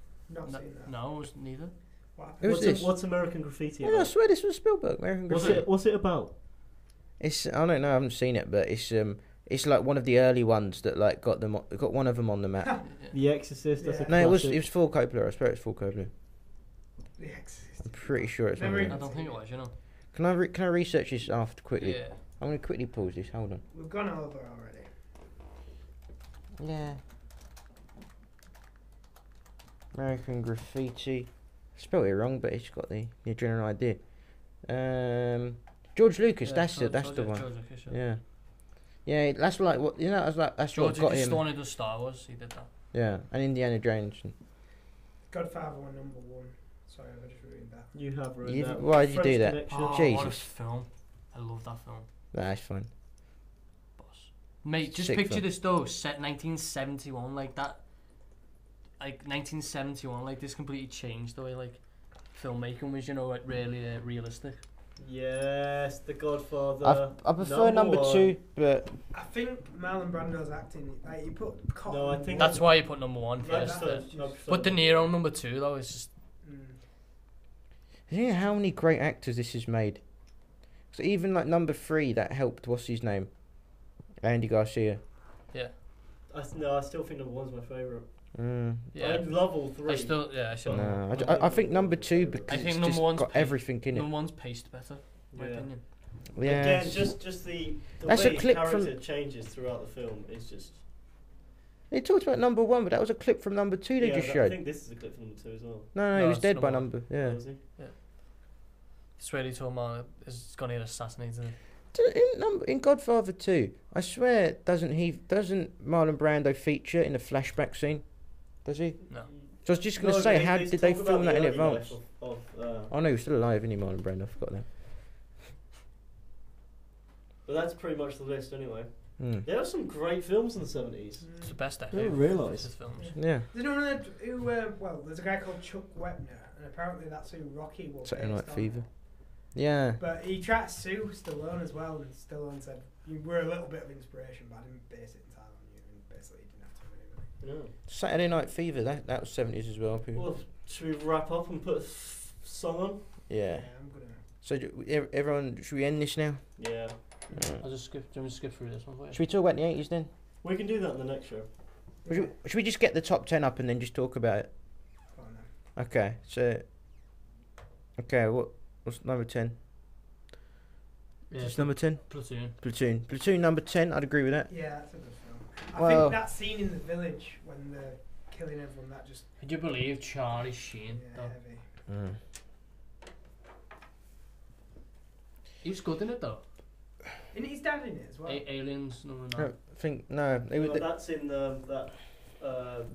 that. No, it was neither. What's American Graffiti Yeah, about? I swear this was Spielberg. American Graffiti. What's it about? It's I don't know. I haven't seen it, but it's like one of the early ones that got one of them on the map. The Exorcist. That's a No, classic. it was full Coppola. I swear it's full Coppola. The Exorcist. I'm pretty sure it's one of I them. don't think it was, you know. Can I research this after quickly? Yeah. I'm gonna quickly pause this. Hold on. We've gone over already. Yeah. American Graffiti. I spelled it wrong, but it's got the general idea. George Lucas. Yeah, That's the one. George Lucas, Yeah. Yeah, that's like what that's George what got Lucas him. started the Star Wars, he did that. Yeah, and Indiana Jones. Godfather one number 1. Sorry, I just ruined that. You have ruined that. Why did you French do that? Connection. Oh, Jesus. what a film. I love that film. That's fine. Mate, just Sick picture film. this though, set 1971, like that. Like 1971, like this completely changed the way filmmaking was, really realistic. Yes, The Godfather. I prefer number 2, but I think Marlon Brando's acting. You put Cotton. No, I think That's why you put number 1 Right, first. no, But De Niro number 2 though is just. you know how many great actors this has made. So even number 3 that helped. What's his name? Andy Garcia. Yeah. No, I still think number 1's my favourite. Yeah. I love all 3. I still, yeah, I still. No, I think number 2 because I think it's just number got everything in it. Number 1's paced better, in my opinion. Yeah. Again, just the That's way a clip character from. changes throughout the film is just. They talked about number 1, but that was a clip from number 2 they just showed. I think this is a clip from number 2 as well. No, he was dead by number. Yeah. Oh, was he? Yeah. Swear to a man is gonna get assassinated. In Godfather 2, I swear, doesn't Marlon Brando feature in the flashback scene? Does he? No. So I was just going to say, how did they film that in advance? Oh no, he was still alive, isn't he, Marlon Brando? I forgot that. But that's pretty much the list anyway. There are some great films in the 70s. It's the best I didn't realise. films. Yeah. There's no one who, well, there's a guy called Chuck Wepner, and apparently that's who Rocky was. Saturday Night Fever. Yeah. But he tried to sue Stallone as well, and Stallone said, "You were a little bit of inspiration, but I didn't base it entirely on you." And basically, he didn't have to do anything. No. Saturday Night Fever, that was 70s as well. Well, should we wrap up and put a song on? Yeah. I'm gonna. So everyone, should we end this now? Yeah. I'll just skip. Do you want me to skip through this one for you? Should we talk about the 80s then? We can do that in the next show. Should we just get the top 10 up and then just talk about it? Oh, no. Okay, so. Okay, what's number 10? Yeah, Just number 10? Platoon number 10, I'd agree with that. Yeah, that's a good film. I think that scene in the village when they're killing everyone, that just. Could you believe Charlie Sheen? Yeah, heavy. He was good in it though. Isn't his dad in it as well? Aliens, number 9. No, I think no. That's in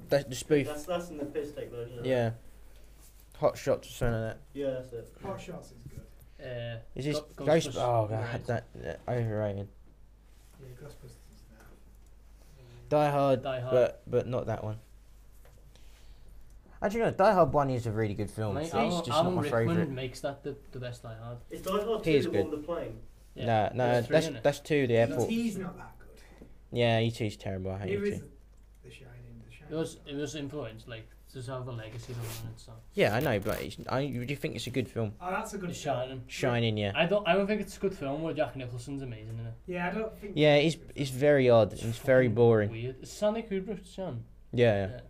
That's the spoof. That's in the piss take version. Yeah. Hot Shots or something like that. Yeah, that's it. Hot Shots is good. Is this Ghostbusters? Oh god, that overrated. Yeah, Ghostbusters now. Die Hard, Die Hard. but not that one. Actually, no, Die Hard 1 is a really good film. It's just not my favourite. Makes that the best Die Hard. Is Die Hard 2 the one on the plane? Yeah. No, that's 2, the airport. E.T.'s not that good. Yeah, E.T.'s terrible. I hate E.T. The Shining. It was influenced, like, to have a legacy on it, so. Yeah, I know, but you do think it's a good film? Oh, that's a good film. Shining, yeah. I don't think it's a good film where Jack Nicholson's amazing in it. Yeah, I don't think. Yeah, it's very odd. It's very boring. Weird. It's Stanley Kubrick's son. Yeah.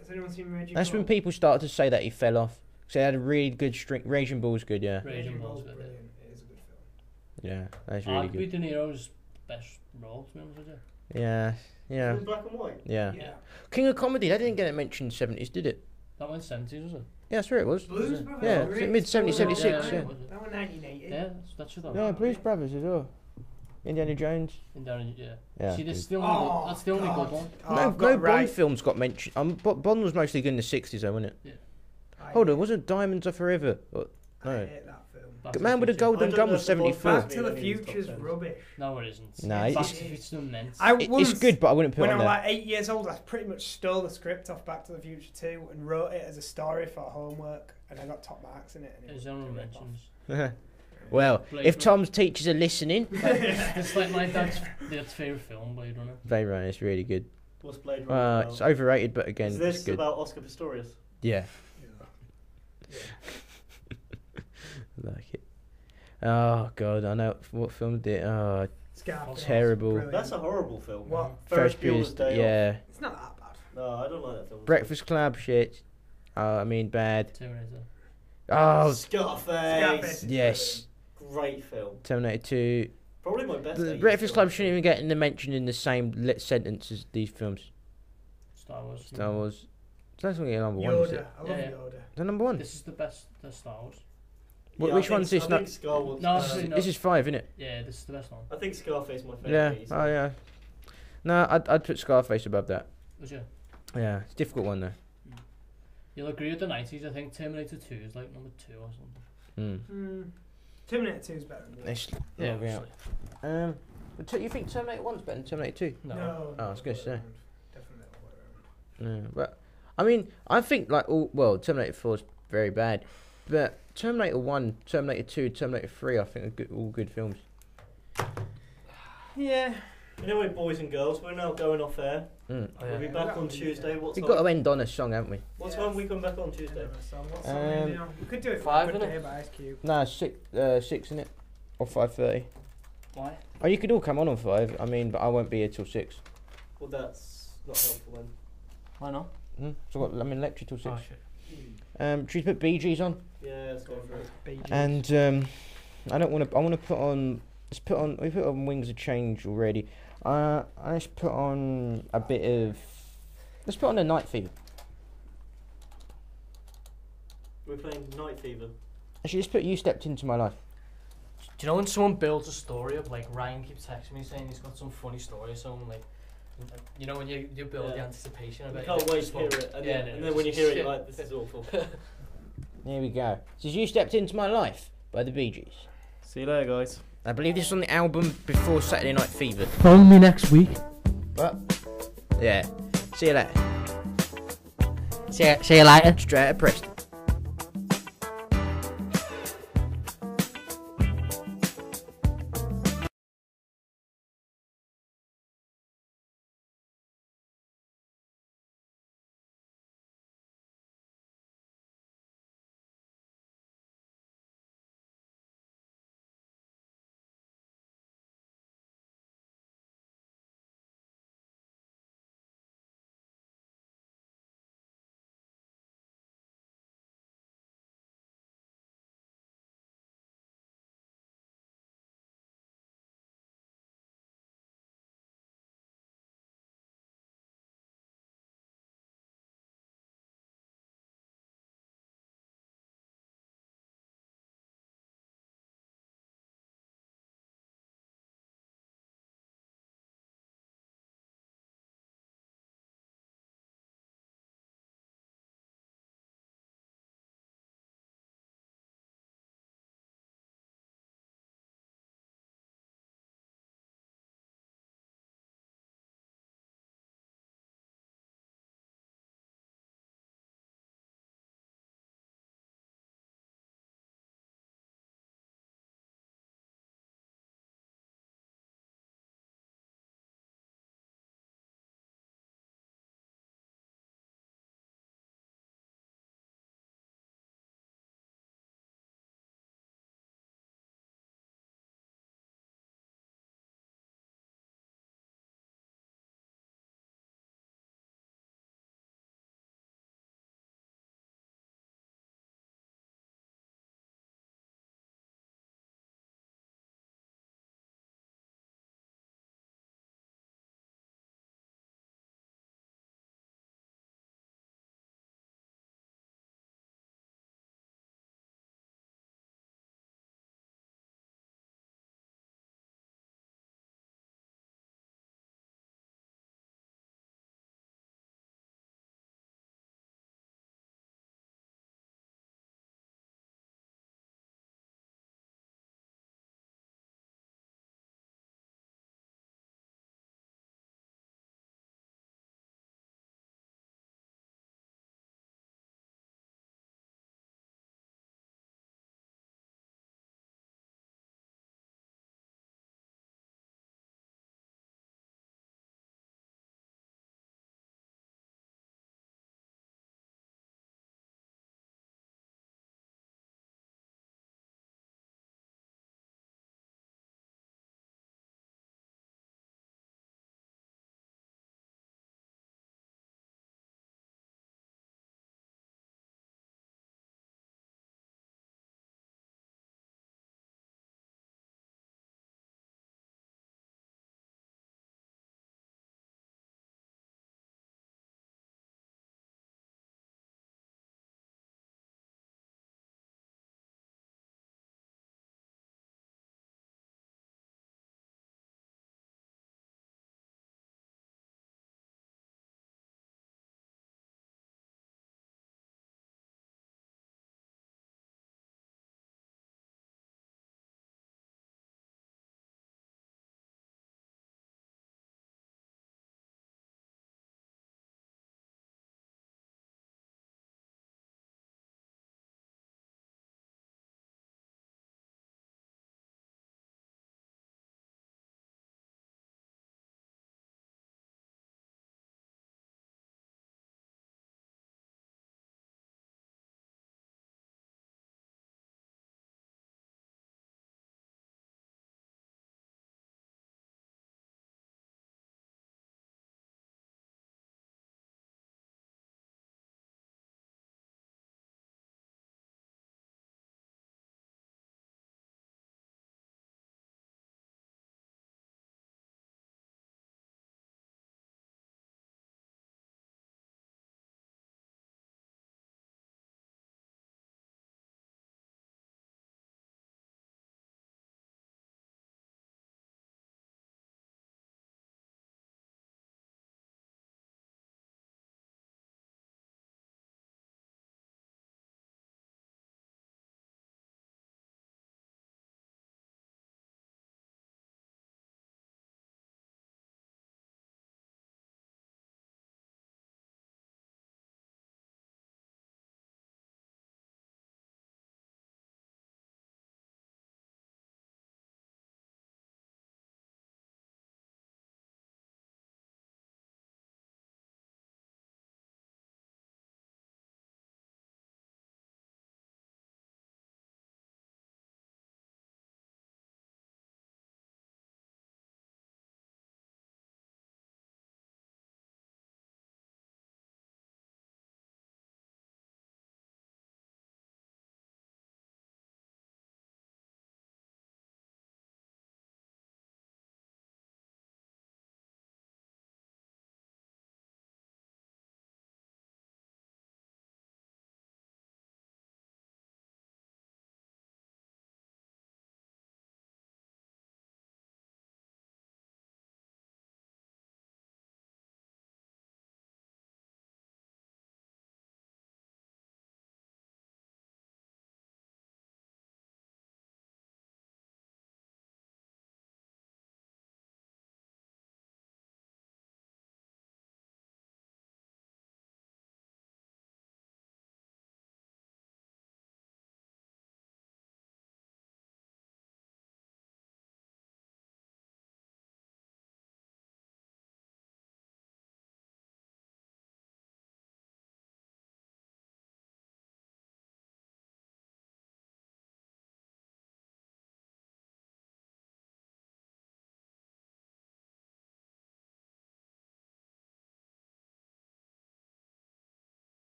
Has anyone seen Raging That's Bull? when people started to say that he fell off. Because he had a really good string. Raging Bull's good, yeah. Raging Bull's good. Brilliant. It is a good film. Yeah, that's really good. Arguably De Niro's best role, to be honest with you. Yeah. In black and white? Yeah. King of Comedy, that didn't get mentioned in the 70s, did it? That went 70s, was it? Yeah, that's where it was. Blues Brothers. Yeah, mid-70s, 76, yeah. That was 1980. Yeah, that's what Yeah, Blues Brothers as well. Indiana Jones. See, that's the only good one. No Bond films got mentioned. Bond was mostly good in the 60s, though, wasn't it? Yeah. Hold on, wasn't Diamonds Are Forever? No. I hate that film. Man with a Golden Gun was 74. Back to the Future's rubbish. No, it isn't. No, it's good, but I wouldn't put it on When there. I was like 8 years old, I pretty much stole the script off Back to the Future 2 and wrote it as a story for homework, and I got top marks in it. There's honourable mentions. Well, if Tom's teachers are listening... It's like my dad's favourite film, Blade Runner. Blade Runner, it's really good. What's Blade Runner about? It's overrated, but again, Is this it's good. about Oscar Pistorius? Yeah. Like it. Oh god, I know what film did it. Oh, Scarface. terrible. Brilliant. That's a horrible film. What? Ferris Bueller's Day yeah. Off. It's not that bad. No, I don't like that film. Breakfast Club, shit. I mean, bad. Terminator. Oh, Scarface. Yes. Great film. Terminator 2. Probably my best. The Breakfast Club shouldn't even get mentioned in the same sentence as these films. Star Wars. So that's going to get number 1, is it? I love Yoda. Is that number 1? This is the best Star Wars. Which one's this? I think Star Wars. No, this is 5, isn't it? Yeah, this is the best one. I think Scarface is my favourite. Yeah. Piece. Oh yeah. No, I'd put Scarface above that. Would you? Yeah, it's a difficult one though. You'll agree with the 90s. I think Terminator 2 is like number 2 or something. Terminator 2 is better than this. Yeah, obviously. But you think Terminator 1's better than Terminator 2? No. Oh, I was going to say. Definitely. Yeah, but I mean, I think Terminator 4 is very bad, but Terminator 1, Terminator 2, Terminator 3, I think are all good films. Yeah. Anyway, boys and girls, we're now going off air. Oh, yeah. We'll be back on Tuesday. What time? We've got to end on a song, haven't we? What time we come back on Tuesday? We could do it 5, for a innit? day by Ice Cube. No, 6, isn't it? Or 5:30. Why? Oh, you could all come on 5. I mean, but I won't be here till 6. Well, that's not helpful then. Why not? So I've got lemon electric till 6. Oh, shit. Should we put Bee Gees on? Yeah, let's go for it. And I don't want to. I want to put on. Let's put on. We put on Wings of Change already. Let's put on a bit of. Let's put on a Night Fever. We're playing Night Fever. Actually, let's put You Stepped Into My Life. Do you know when someone builds a story up, like Ryan keeps texting me saying he's got some funny story or something, like, you know when you build the anticipation of it. You can't wait to hear it, and then when you hear it, you're like, this is awful. Here we go. This is You Stepped Into My Life by the Bee Gees. See you later, guys. I believe this is on the album before Saturday Night Fever. Phone me next week. But, yeah. See you later. See you later. Straight at Preston.